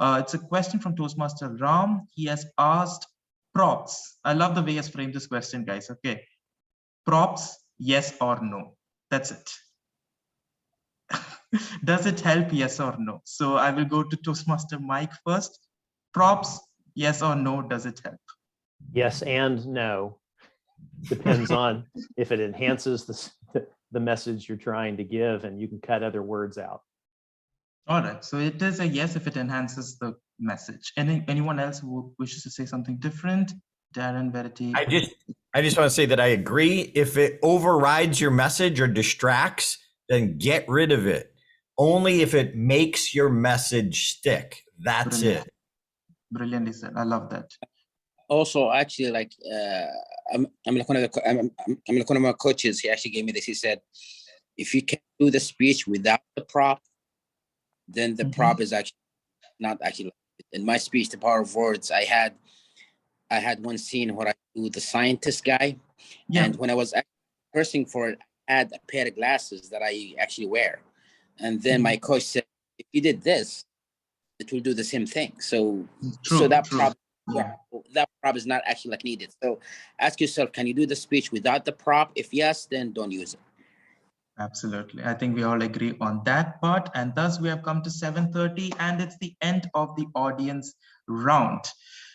It's a question from Toastmaster Ram. He has asked props. I love the way he has framed this question, guys. Okay, props, yes or no? That's it. Does it help, yes or no? So I will go to Toastmaster Mike first. Props, yes or no, does it help? Yes and no. Depends on if it enhances the message you're trying to give, and you can cut other words out. All right, so it is a yes if it enhances the message. Anyone else who wishes to say something different? Darren, Verity. I just want to say that I agree. If it overrides your message or distracts, then get rid of it. Only if it makes your message stick. That's Brilliant. it. Brilliantly said. I love that. Also, actually, like I'm like one of my coaches. He actually gave me this. He said, if you can do the speech without the prop, then the prop is actually not actually. In my speech, The Power of Words, I had one scene where I do the scientist guy, and when I was rehearsing for it, I had a pair of glasses that I actually wear, and then my coach said, if you did this, it will do the same thing. So that prop. Yeah, that prop is not actually like needed. So ask yourself, can you do the speech without the prop? If yes, then don't use it. Absolutely. I think we all agree on that part. And thus we have come to 7:30 and it's the end of the audience round.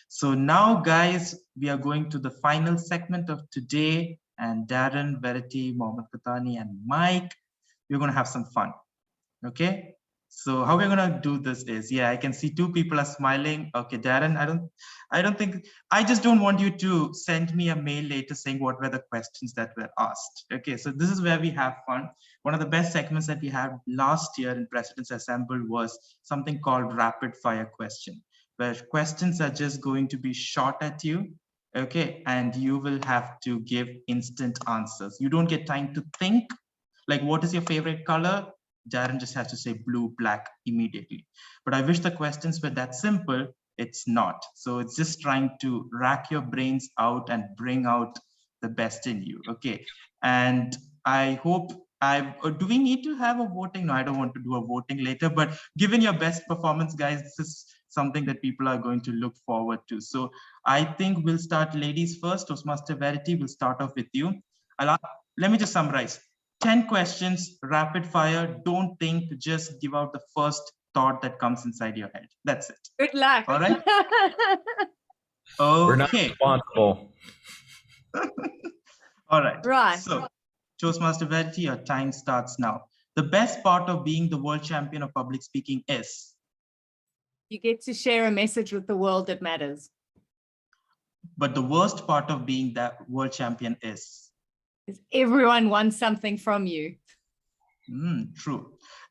So now, guys, we are going to the final segment of today. And Darren, Verity, Mohammed Qahtani, and Mike, we're going to have some fun. Okay. So how we're gonna do this is, I can see 2 people are smiling. Okay, Darren, I just don't want you to send me a mail later saying what were the questions that were asked. Okay, so this is where we have fun. One of the best segments that we had last year in President's Assemble was something called rapid fire question, where questions are just going to be shot at you. Okay, and you will have to give instant answers. You don't get time to think, like what is your favorite color? Darren just has to say blue, black immediately. But I wish the questions were that simple. It's not. So it's just trying to rack your brains out and bring out the best in you. Okay. And I hope do we need to have a voting? No, I don't want to do a voting later, but given your best performance, guys, this is something that people are going to look forward to. So I think we'll start ladies first. Toastmaster Verity, we'll start off with you. Let me just summarize. 10 questions, rapid fire. Don't think, just give out the first thought that comes inside your head. That's it. Good luck. All right. We're not Okay. responsible. All right. Right. So, Toastmaster Verity, your time starts now. The best part of being the world champion of public speaking is? You get to share a message with the world that matters. But the worst part of being that world champion is? Everyone wants something from you. True.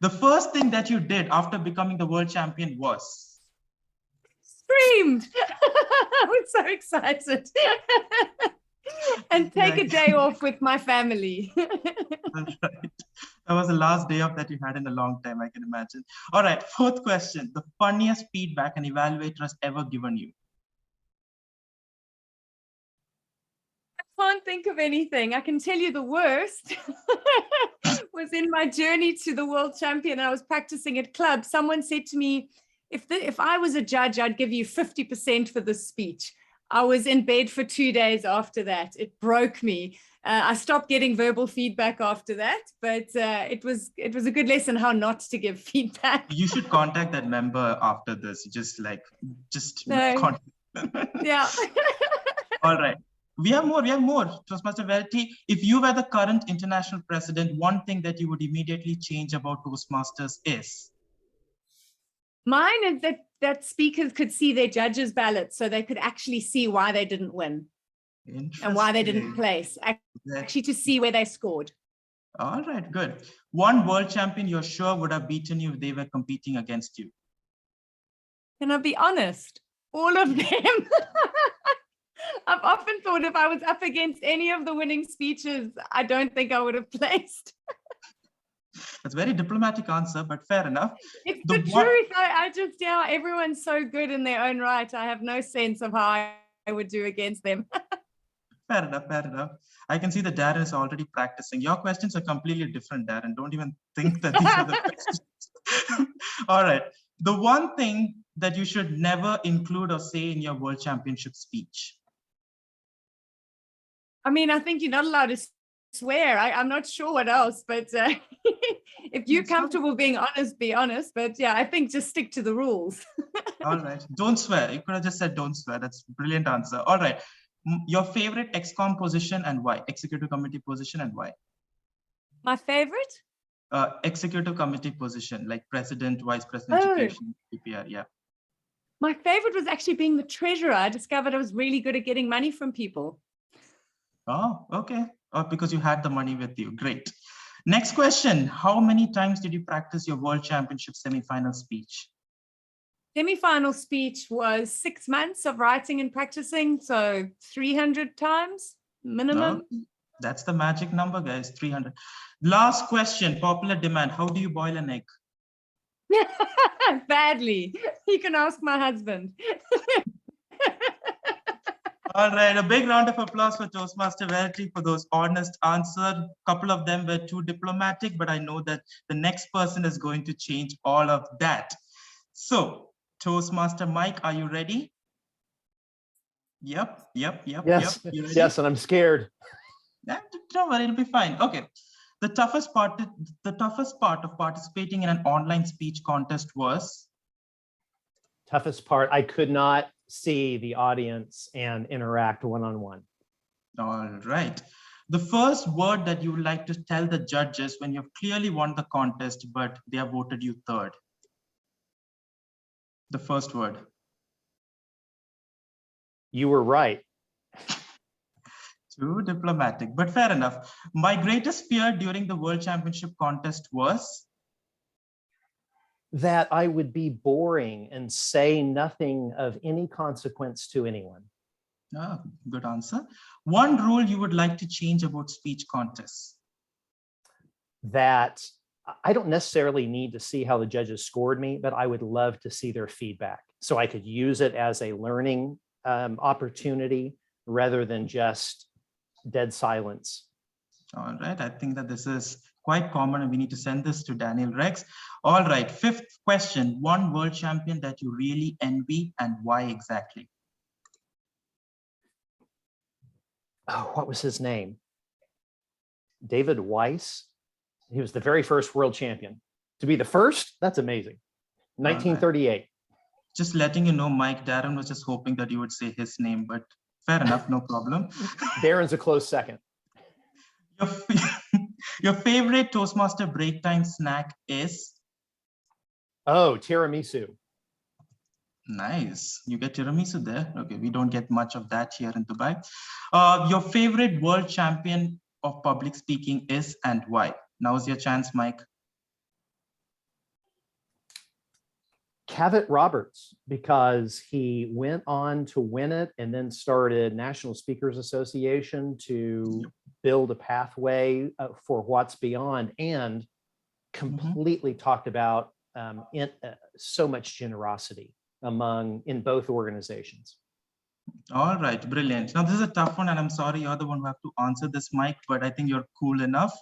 The first thing that you did after becoming the world champion was? Screamed. I was so excited. And take a day off with my family. That's right. That was the last day off that you had in a long time, I can imagine. All right, fourth question. The funniest feedback an evaluator has ever given you? I can't think of anything. I can tell you the worst was in my journey to the world champion. I was practicing at club. Someone said to me, if I was a judge, I'd give you 50% for this speech. I was in bed for 2 days after that. It broke me. I stopped getting verbal feedback after that, but it was a good lesson how not to give feedback. You should contact that member after this. Contact. Yeah. All right. We have more. Toastmaster Verity, if you were the current international president, one thing that you would immediately change about Toastmasters is? Mine is that speakers could see their judges' ballots so they could actually see why they didn't win and why they didn't place, actually to see where they scored. All right, good. One world champion you're sure would have beaten you if they were competing against you. Can I be honest? All of them. I've often thought if I was up against any of the winning speeches, I don't think I would have placed. That's a very diplomatic answer, but fair enough. It's the truth. I just, everyone's so good in their own right. I have no sense of how I would do against them. Fair enough. I can see that Darren is already practicing. Your questions are completely different, Darren. Don't even think that these are the questions. All right. The one thing that you should never include or say in your world championship speech. I mean, I think you're not allowed to swear. I'm not sure what else, but if you're comfortable being honest, be honest. But yeah, I think just stick to the rules. All right. Don't swear. You could have just said don't swear. That's a brilliant answer. All right. Your favorite XCOM position and why? Executive committee position and why? My favorite? Executive committee position, like president, vice president, education, PPR, yeah. My favorite was actually being the treasurer. I discovered I was really good at getting money from people. Oh, okay. Because you had the money with you. Great. Next question. How many times did you practice your world championship semifinal speech? Semifinal speech was 6 months of writing and practicing. So 300 times minimum. No, that's the magic number, guys. 300. Last question. Popular demand. How do you boil an egg? Badly. You can ask my husband. All right, a big round of applause for Toastmaster Verity for those honest answers. A couple of them were too diplomatic, but I know that the next person is going to change all of that. So, Toastmaster Mike, are you ready? Yep. Yes, yes, and I'm scared. Don't worry, it'll be fine. Okay. The toughest part of participating in an online speech contest was? Toughest part, I could not see the audience and interact one-on-one. All right. The first word that you would like to tell the judges when you've clearly won the contest, but they have voted you third. The first word. You were right. Too diplomatic, but fair enough. My greatest fear during the World Championship contest was? That I would be boring and say nothing of any consequence to anyone. Oh, good answer. One rule you would like to change about speech contests? That I don't necessarily need to see how the judges scored me, but I would love to see their feedback so I could use it as a learning opportunity rather than just dead silence. All right, I think that this is quite common, and we need to send this to Daniel Rex. All right, fifth question. One world champion that you really envy and why exactly? Oh, what was his name? David Weiss. He was the very first world champion. To be the first, that's amazing. 1938. Right. Just letting you know, Mike, Darren was just hoping that you would say his name, but fair enough, no problem. Darren's a close second. Your favorite Toastmaster break time snack is? Oh, tiramisu. Nice. You get tiramisu there. Okay, we don't get much of that here in Dubai. Your favorite world champion of public speaking is and why? Now's your chance, Mike. Cavett Roberts, because he went on to win it and then started National Speakers Association to build a pathway for what's beyond, and completely talked about so much generosity in both organizations. All right, brilliant. Now this is a tough one, and I'm sorry you're the one who have to answer this, Mike, but I think you're cool enough.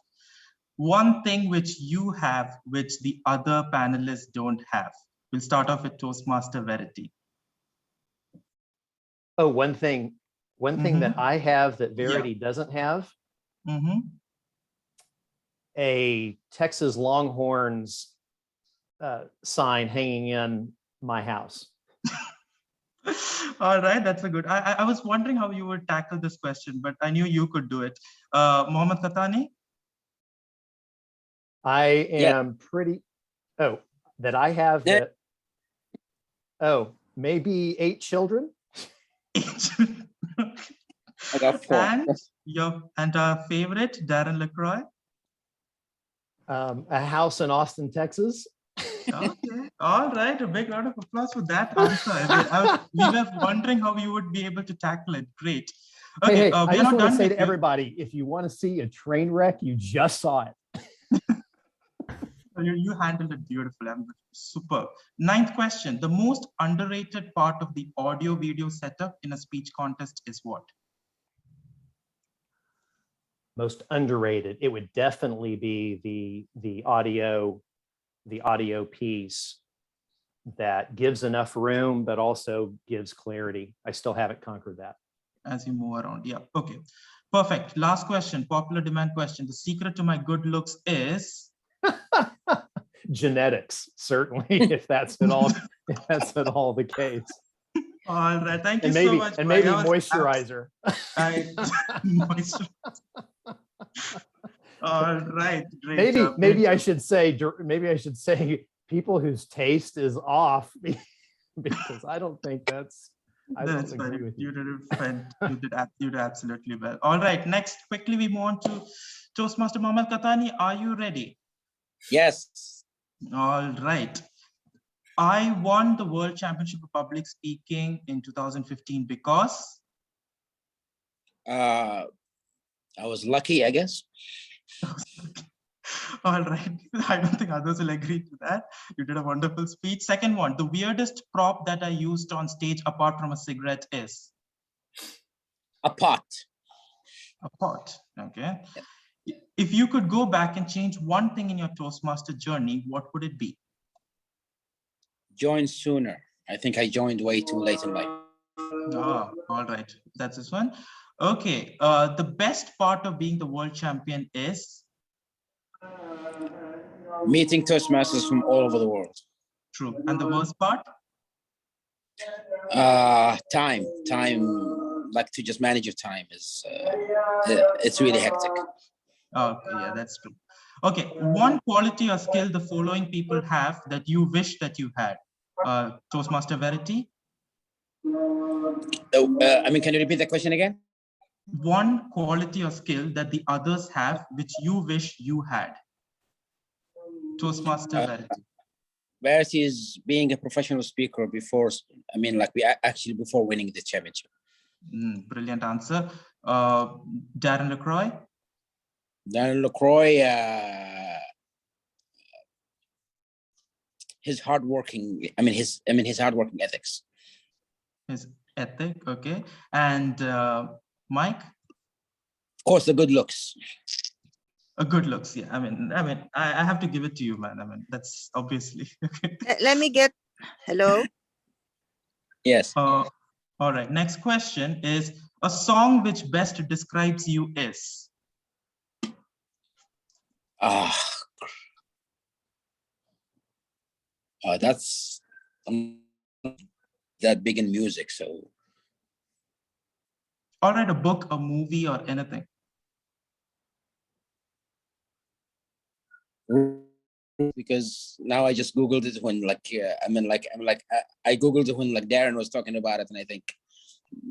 One thing which you have, which the other panelists don't have. We'll start off with Toastmaster Verity. Oh, one thing that I have that Verity doesn't have. A Texas Longhorns sign hanging in my house. All right, that's a good. I was wondering how you would tackle this question, but I knew you could do it. Mohammed Qahtani? I am pretty. Oh, that I have that. Oh, maybe 8 children. I got 4. And our favorite, Darren LaCroix? A house in Austin, Texas. Okay, all right. A big round of applause for that answer. We were wondering how you would be able to tackle it. Great. Okay, hey, I just want to say to everybody, if you want to see a train wreck, you just saw it. You handled it beautifully. I'm super. 9th question. The most underrated part of the audio video setup in a speech contest is what? Most underrated. It would definitely be the audio piece that gives enough room, but also gives clarity. I still haven't conquered that. As you move around. Yeah. Okay. Perfect. Last question. Popular demand question. The secret to my good looks is? Genetics, certainly, if that's at all the case. All right, thank you so much. And maybe moisturizer. All right, great. Maybe I should say people whose taste is off, because I don't think that's. That's fine. You did absolutely well. All right, next, quickly we move on to Toastmaster Mohammed Qahtani. Are you ready? Yes. All right. I won the World Championship of Public Speaking in 2015 because? I was lucky, I guess. All right. I don't think others will agree to that. You did a wonderful speech. Second one, the weirdest prop that I used on stage apart from a cigarette is? A pot. A pot, okay. Yeah. If you could go back and change one thing in your Toastmaster journey, what would it be? Join sooner. I think I joined way too late in life. Oh, all right. That's this one. Okay. The best part of being the world champion is? Meeting Toastmasters from all over the world. True. And the worst part? Time, like to just manage your time is, it's really hectic. Okay, yeah, that's true. Okay, one quality or skill the following people have that you wish that you had. Toastmaster Verity? Can you repeat the question again? One quality or skill that the others have which you wish you had. Toastmaster Verity. Verity is being a professional speaker before, before winning the championship. Brilliant answer. Darren LaCroix? Darren LaCroix, his hardworking ethics. His ethic, okay. And Mike? Of course, the good looks. Good looks, yeah. I have to give it to you, man. That's obviously. Okay. Let me get, hello? Yes. All right, next question is, a song which best describes you is? That's that big in music, so. All right, a book, a movie, or anything. Because now I just Googled it when I Googled it when like Darren was talking about it, and I think,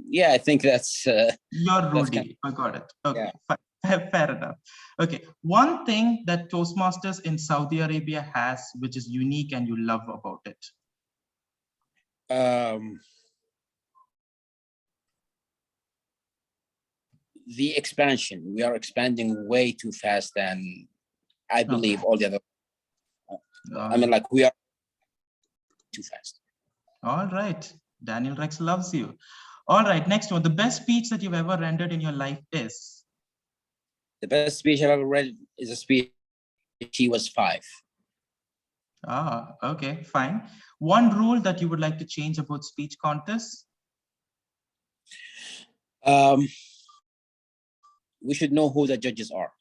yeah, I think that's You're that's Rudy. I got it. Okay, yeah. Fair enough. Okay, one thing that Toastmasters in Saudi Arabia has, which is unique and you love about it. The expansion. We are expanding way too fast than I believe all the other. We are too fast. All right, Daniel Rex loves you. All right, next one. The best speech that you've ever rendered in your life is? The best speech I've ever read is a speech. He was 5. Okay, fine. One rule that you would like to change about speech contests? We should know who the judges are.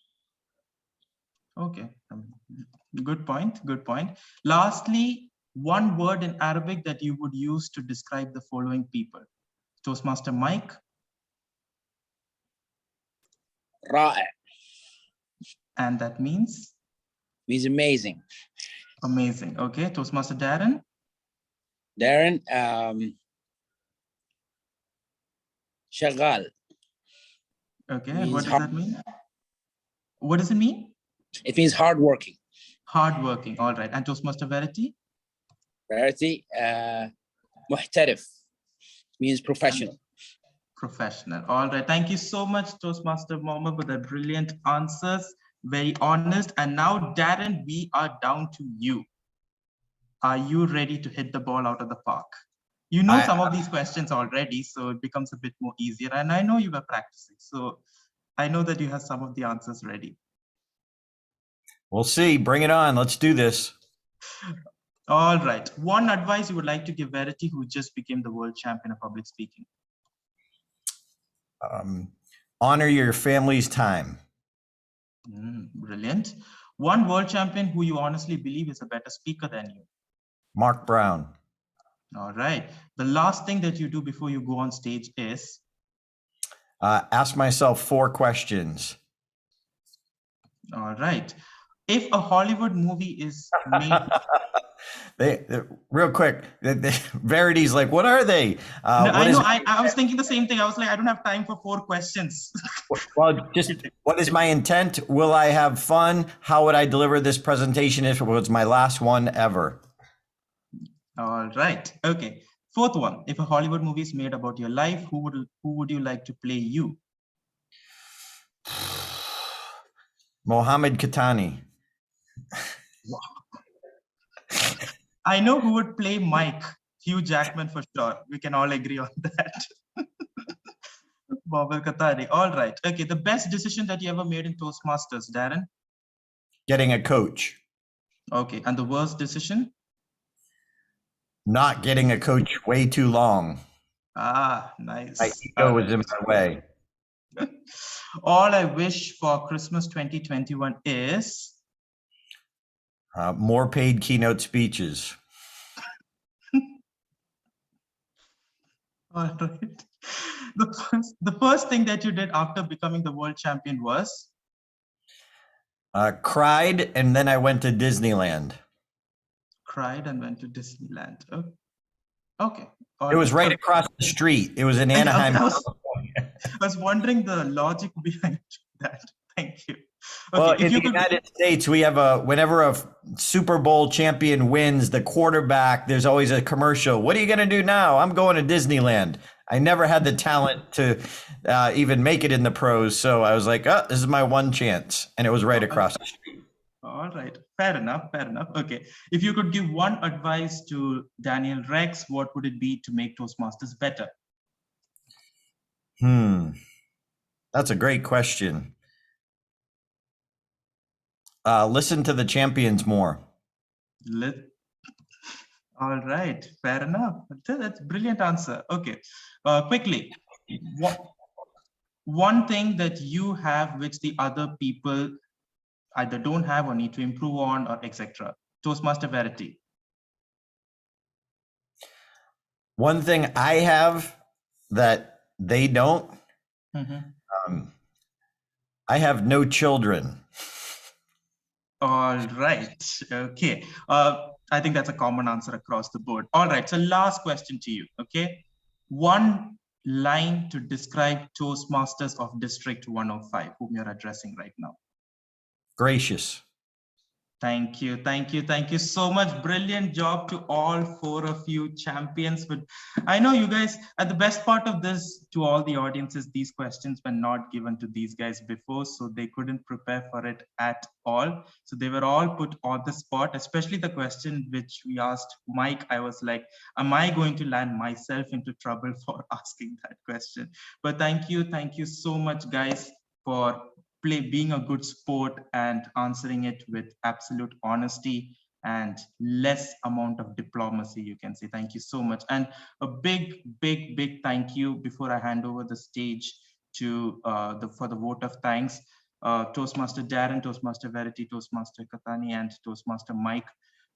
Okay, good point, good point. Lastly, one word in Arabic that you would use to describe the following people. Toastmaster Mike. Ra'i. And that means? Means amazing. Amazing, okay. Toastmaster Darren. Darren, shagal. Okay, what does that mean? What does it mean? It means hardworking. Hardworking, all right. And Toastmaster Verity? Verity, muhtarif, means professional. Professional, all right. Thank you so much, Toastmaster Mohammed, for the brilliant answers. Very honest. And now, Darren, we are down to you. Are you ready to hit the ball out of the park? You know some of these questions already, so it becomes a bit more easier. And I know you were practicing, so I know that you have some of the answers ready. We'll see. Bring it on. Let's do this. All right. One advice you would like to give Verity, who just became the world champion of public speaking? Honor your family's time. Brilliant. One world champion who you honestly believe is a better speaker than you? Mark Brown. All right. The last thing that you do before you go on stage is? Ask myself 4 questions. All right. If a Hollywood movie is made... real quick, Verity's like, what are they? I was thinking the same thing. I was like, I don't have time for 4 questions. Well, just what is my intent? Will I have fun? How would I deliver this presentation if it was my last one ever? All right. Okay. 4th one. If a Hollywood movie is made about your life, who would you like to play you? Mohammed Qahtani. I know who would play Mike. Hugh Jackman for sure. We can all agree on that. Mohammed Qahtani. All right. Okay. The best decision that you ever made in Toastmasters, Darren? Getting a coach. Okay. And the worst decision? Not getting a coach way too long. Nice. My ego was in my way. All I wish for Christmas 2021 is? More paid keynote speeches. All right. The first thing that you did after becoming the world champion was? Cried, and then I went to Disneyland. Cried and went to Disneyland. Oh, okay. It was right across the street. It was in Anaheim. I was wondering the logic behind that. Thank you. Okay, well, in the United States, we have whenever a Super Bowl champion wins, the quarterback, there's always a commercial. What are you going to do now? I'm going to Disneyland. I never had the talent to even make it in the pros. So I was like, oh, this is my one chance. And it was right across the street. All right. Fair enough. Fair enough. Okay. If you could give one advice to Daniel Rex, what would it be to make Toastmasters better? That's a great question. Listen to the champions more. All right, fair enough. That's a brilliant answer. Okay, quickly, one thing that you have which the other people either don't have or need to improve on, or etc. Toastmaster Verity. One thing I have that they don't, I have no children. All right, okay. I think that's a common answer across the board. All right, so last question to you, okay? One line to describe Toastmasters of District 105, whom you're addressing right now. Gracious. Thank you, thank you, thank you so much. Brilliant job to all 4 of you champions. But I know you guys, at the best part of this, to all the audiences, these questions were not given to these guys before, so they couldn't prepare for it at all. So they were all put on the spot, especially the question which we asked Mike. I was like, am I going to land myself into trouble for asking that question? But thank you so much, guys, for being a good sport and answering it with absolute honesty and less amount of diplomacy, you can say. Thank you so much. And a big thank you before I hand over the stage to for the vote of thanks, Toastmaster Darren, Toastmaster Verity, Toastmaster Qahtani, and Toastmaster Mike.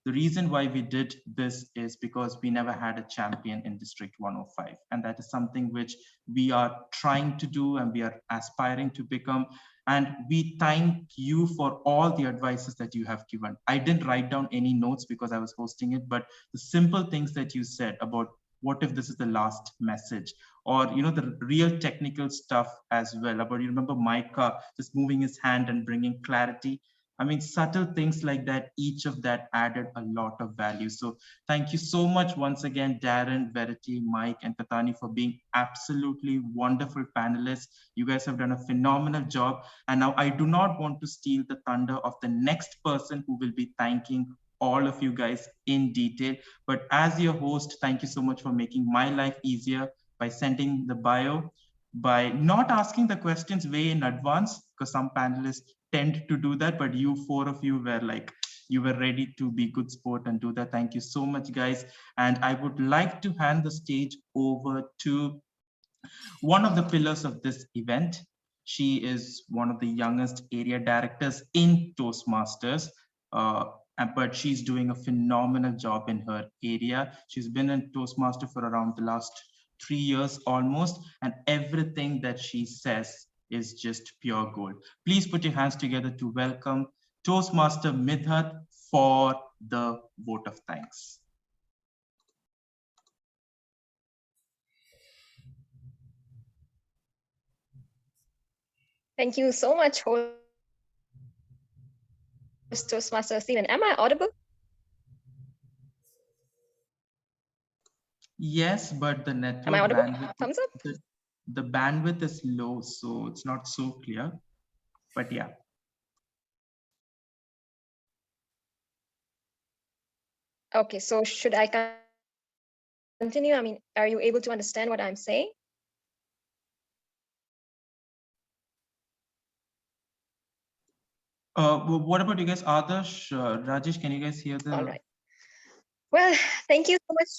The reason why we did this is because we never had a champion in District 105. And that is something which we are trying to do and we are aspiring to become. And we thank you for all the advices that you have given. I didn't write down any notes because I was hosting it, but the simple things that you said about what if this is the last message, or the real technical stuff as well, about, you remember Mike Carr just moving his hand and bringing clarity. I mean, subtle things like that, each of that added a lot of value. So thank you so much once again, Darren, Verity, Mike, and Qahtani, for being absolutely wonderful panelists. You guys have done a phenomenal job. And now I do not want to steal the thunder of the next person who will be thanking all of you guys in detail. But as your host, thank you so much for making my life easier by sending the bio, by not asking the questions way in advance, because some panelists tend to do that, but you 4 of you were like, you were ready to be good sport and do that. Thank you so much, guys. And I would like to hand the stage over to one of the pillars of this event. She is one of the youngest area directors in Toastmasters, but she's doing a phenomenal job in her area. She's been in Toastmaster for around the last 3 years almost, and everything that she says is just pure gold. Please put your hands together to welcome Toastmaster Midhat for the vote of thanks. Thank you so much, host Toastmaster Stephen. Am I audible? Yes, but the network bandwidth, thumbs up? The bandwidth is low, so it's not so clear, but yeah. Okay, so should I continue? I mean, are you able to understand what I'm saying? What about you guys? Adarsh, Rajesh, can you guys hear the? All right. Well, thank you so much.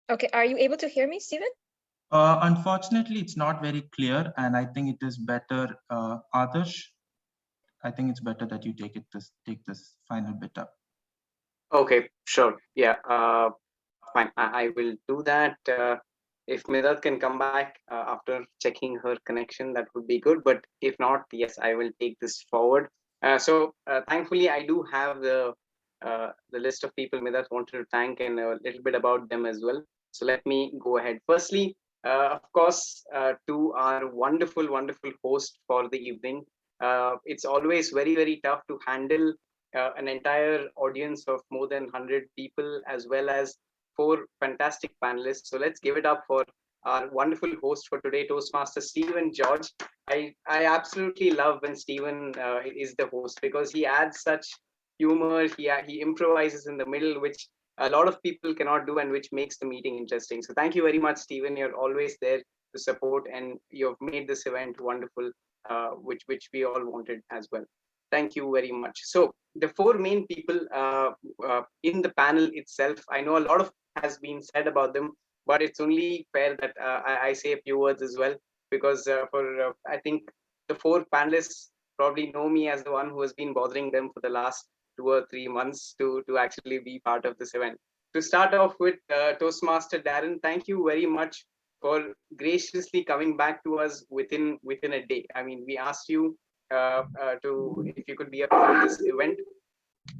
Okay, are you able to hear me, Stephen? Unfortunately, it's not very clear, and I think it is better, Adarsh, I think it's better that you take this final bit up. Okay, sure. Yeah, fine. I will do that. If Midhat can come back after checking her connection, that would be good. But if not, yes, I will take this forward. So thankfully, I do have the list of people Midhat wanted to thank and a little bit about them as well. So let me go ahead. Firstly, of course, to our wonderful host for the evening. It's always very tough to handle an entire audience of more than 100 people, as well as 4 fantastic panelists. So let's give it up for our wonderful host for today, Toastmaster Stephen George. I absolutely love when Stephen is the host because he adds such humor, he improvises in the middle, which a lot of people cannot do and which makes the meeting interesting. So thank you very much, Stephen. You're always there to support and you've made this event wonderful, which we all wanted as well. Thank you very much. So the four main people in the panel itself, I know a lot of has been said about them, but it's only fair that I say a few words as well, because I think the four panelists probably know me as the one who has been bothering them for the last 2 or 3 months to actually be part of this event. To start off with, Toastmaster Darren, thank you very much for graciously coming back to us within a day. I mean, we asked you if you could be a part of this event.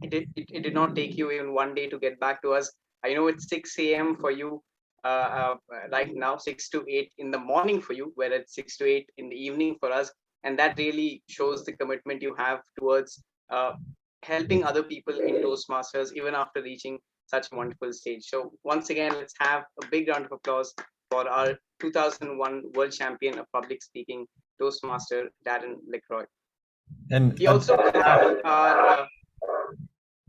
It did not take you even one day to get back to us. I know it's 6 a.m. for you right now, 6 to 8 in the morning for you, where it's 6 to 8 in the evening for us. And that really shows the commitment you have towards helping other people in Toastmasters, even after reaching such a wonderful stage. So once again, let's have a big round of applause for our 2001 World Champion of Public Speaking, Toastmaster Darren LaCroix. And he also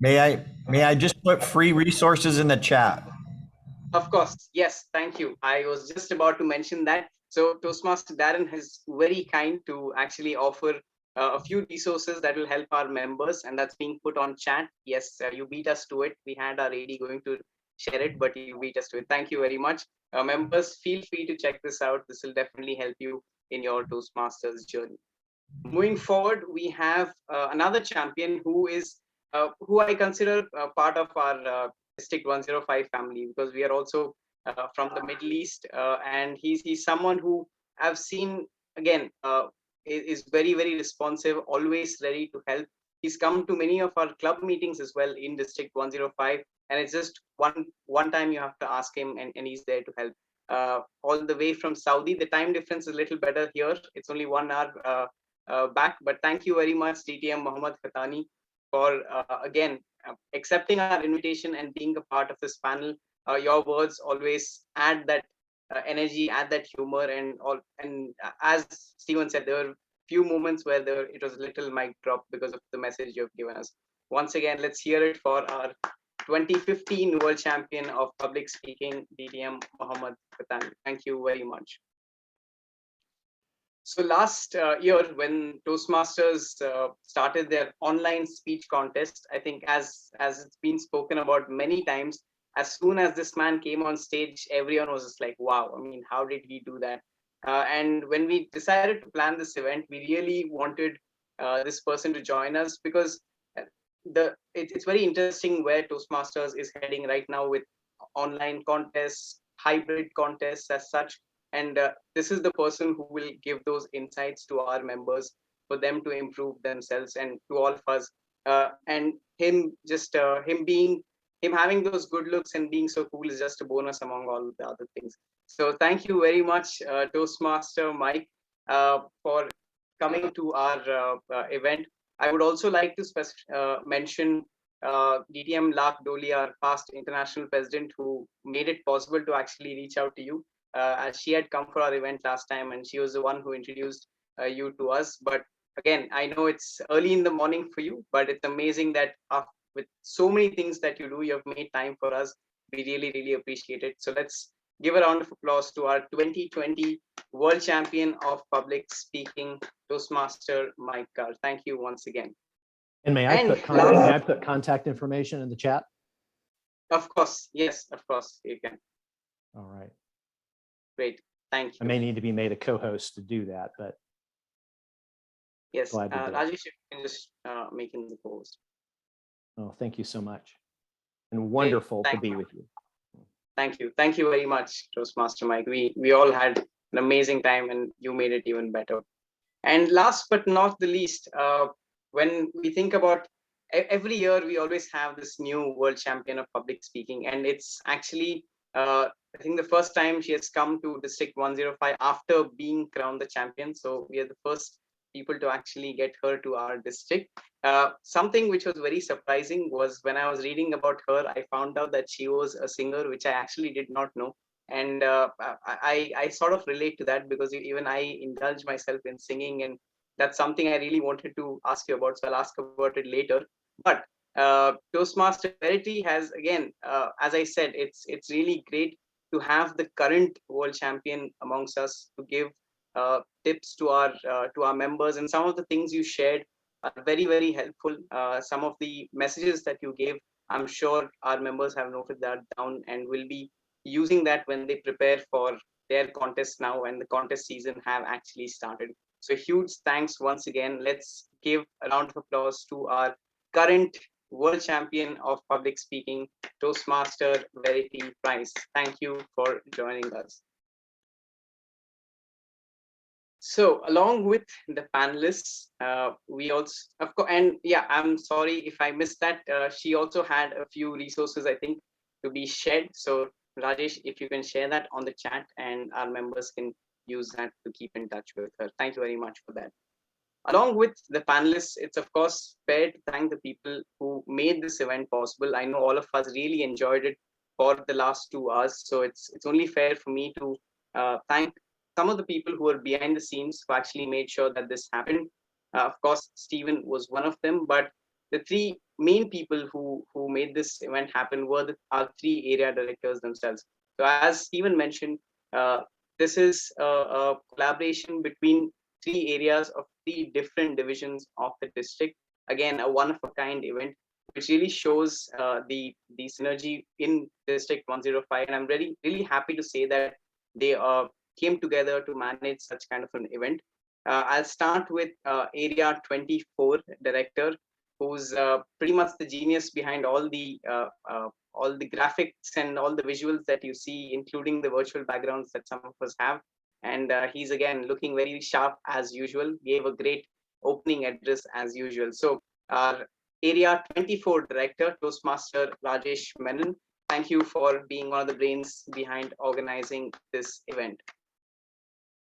may I just put free resources in the chat? Of course, yes, thank you. I was just about to mention that. So Toastmaster Darren is very kind to actually offer a few resources that will help our members, and that's being put on chat. Yes, you beat us to it. We had our AD going to share it, but you beat us to it. Thank you very much. Members, feel free to check this out. This will definitely help you in your Toastmasters journey. Moving forward, we have another champion who I consider part of our District 105 family, because we are also from the Middle East, and he's someone who I've seen again is very, very responsive, always ready to help. He's come to many of our club meetings as well in District 105, and it's just one time you have to ask him, and he's there to help. All the way from Saudi, the time difference is a little better here. It's only 1 hour back, but thank you very much, DTM Mohammed Qahtani, for again accepting our invitation and being a part of this panel. Your words always add that energy, add that humor, and as Stephen said, there were few moments where it was a little mic drop because of the message you've given us. Once again, let's hear it for our 2015 World Champion of Public Speaking, DTM Mohammed Qahtani. Thank you very much. So last year, when Toastmasters started their online speech contest, I think as it's been spoken about many times, as soon as this man came on stage, everyone was just like, wow, I mean, how did he do that? And when we decided to plan this event, we really wanted this person to join us, because it's very interesting where Toastmasters is heading right now with online contests, hybrid contests as such. And this is the person who will give those insights to our members for them to improve themselves and to all of us. And him having those good looks and being so cool is just a bonus among all the other things. So thank you very much, Toastmaster Mike, for coming to our event. I would also like to mention DTM Lak Doli, our past international president, who made it possible to actually reach out to you. As she had come for our event last time, and she was the one who introduced you to us. But again, I know it's early in the morning for you, but it's amazing that with so many things that you do, you have made time for us. We really, really appreciate it. So let's give a round of applause to our 2020 World Champion of Public Speaking, Toastmaster Mike Carr. Thank you once again. And may I put contact information in the chat? Of course, yes, of course, you can. All right. Great, thank you. I may need to be made a co-host to do that, but yes, Rajesh, you can just make him the co-host. Oh, thank you so much, and wonderful to be with you. Thank you very much, Toastmaster Mike. We all had an amazing time, and you made it even better. And last but not the least, when we think about every year, we always have this new World Champion of Public Speaking, and it's actually I think the first time she has come to District 105 after being crowned the champion. So we are the first people to actually get her to our district. Something which was very surprising was when I was reading about her, I found out that she was a singer, which I actually did not know. And I sort of relate to that because even I indulge myself in singing, and that's something I really wanted to ask you about. So I'll ask about it later. But Toastmaster Verity has, again, as I said, it's really great to have the current world champion amongst us to give tips to our members, and some of the things you shared are very, very helpful. Some of the messages that you gave, I'm sure our members have noted that down and will be using that when they prepare for their contest now, and the contest season have actually started. So huge thanks once again. Let's give a round of applause to our current world champion of public speaking, Toastmaster Verity Price. Thank you for joining us. So along with the panelists, we also, of course, and yeah, I'm sorry if I missed that. She also had a few resources, I think, to be shared. So Rajesh, if you can share that on the chat, and our members can use that to keep in touch with her. Thank you very much for that. Along with the panelists, it's of course fair to thank the people who made this event possible. I know all of us really enjoyed it for the last 2 hours, so it's only fair for me to thank some of the people who are behind the scenes who actually made sure that this happened. Of course, Stephen was one of them, but the 3 main people who made this event happen were our 3 area directors themselves. So as Stephen mentioned, this is a collaboration between 3 areas of 3 different divisions of the district. Again, a one-of-a-kind event, which really shows the synergy in District 105. And I'm really, really happy to say that they came together to manage such kind of an event. I'll start with Area 24 Director, who's pretty much the genius behind all the graphics and all the visuals that you see, including the virtual backgrounds that some of us have. And he's again looking very sharp as usual, gave a great opening address as usual. So our Area 24 Director, Toastmaster Rajesh Menon, thank you for being one of the brains behind organizing this event.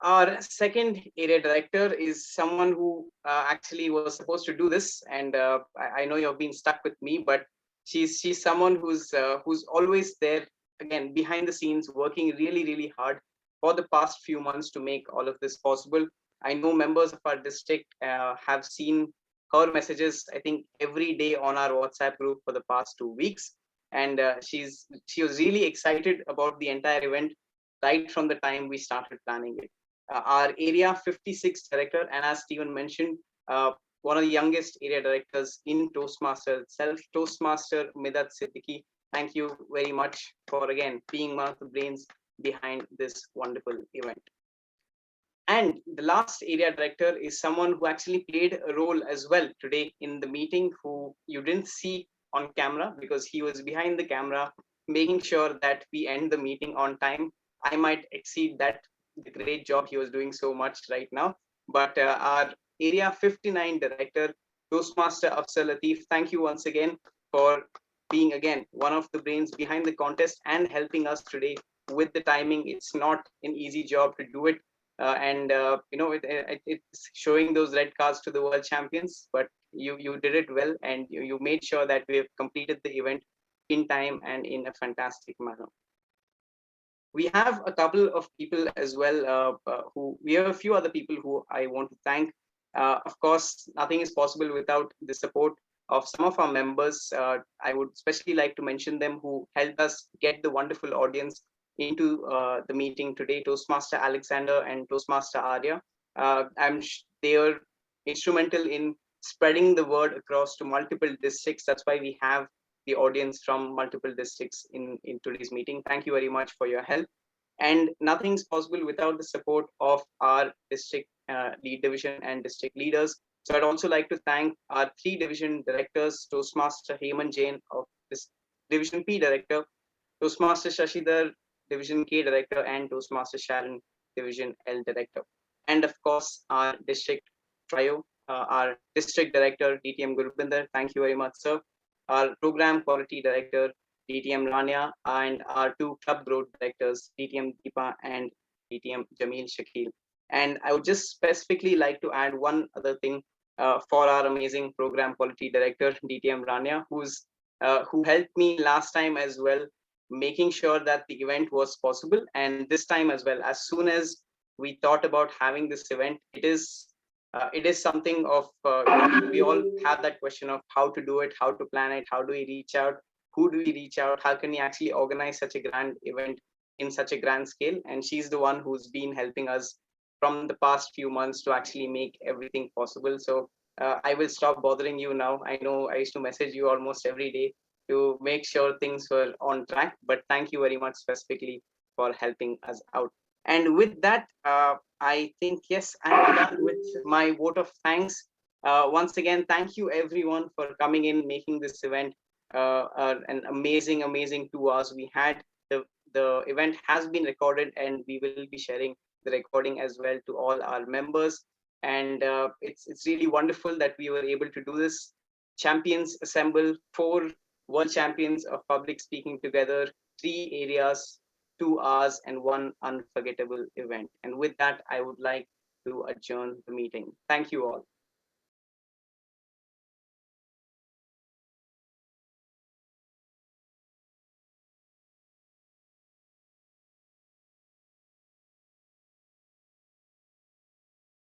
Our second area director is someone who actually was supposed to do this, and I know you've been stuck with me, but she's someone who's always there, again, behind the scenes, working really, really hard for the past few months to make all of this possible. I know members of our district have seen her messages, I think, every day on our WhatsApp group for the past 2 weeks, and she was really excited about the entire event right from the time we started planning it. Our Area 56 Director, and as Stephen mentioned, one of the youngest area directors in Toastmaster itself, Toastmaster Midat Siddiqui. Thank you very much for, again, being one of the brains behind this wonderful event. And the last area director is someone who actually played a role as well today in the meeting, who you didn't see on camera because he was behind the camera, making sure that we end the meeting on time. I might exceed that, the great job he was doing so much right now. But our Area 59 Director, Toastmaster Afsal Latif, thank you once again for being, again, one of the brains behind the contest and helping us today with the timing. It's not an easy job to do it. You know, it's showing those red cards to the world champions, but you did it well, and you made sure that we have completed the event in time and in a fantastic manner. We have a couple of people as well we have a few other people who I want to thank. Of course, nothing is possible without the support of some of our members. I would especially like to mention them who helped us get the wonderful audience into the meeting today, Toastmaster Alexander and Toastmaster Arya. They are instrumental in spreading the word across to multiple districts. That's why we have the audience from multiple districts in today's meeting. Thank you very much for your help. And nothing's possible without the support of our district lead division and district leaders. So I'd also like to thank our 3 division directors, Toastmaster Heyman Jain of this Division P Director, Toastmaster Shashidhar, Division K Director, and Toastmaster Sharon, Division L Director. And of course, our district trio, our district director, DTM Gurubinder, thank you very much, sir. Our program quality director, DTM Rania, and our 2 club growth directors, DTM Deepa and DTM Jamil Shakil. And I would just specifically like to add one other thing for our amazing program quality director, DTM Rania, who helped me last time as well making sure that the event was possible. And this time as well, as soon as we thought about having this event, it is something of, we all have that question of how to do it, how to plan it, how do we reach out, who do we reach out, how can we actually organize such a grand event in such a grand scale. And she's the one who's been helping us from the past few months to actually make everything possible. So I will stop bothering you now. I know I used to message you almost every day to make sure things were on track, but thank you very much specifically for helping us out. And with that, I think, yes, I'm done with my vote of thanks. Once again, thank you everyone for coming in, making this event an amazing, amazing 2 hours we had. The event has been recorded, and we will be sharing the recording as well to all our members. And it's really wonderful that we were able to do this. Champions assemble, 4 world champions of public speaking together, 3 areas, 2 hours, and 1 unforgettable event. And with that, I would like to adjourn the meeting. Thank you all.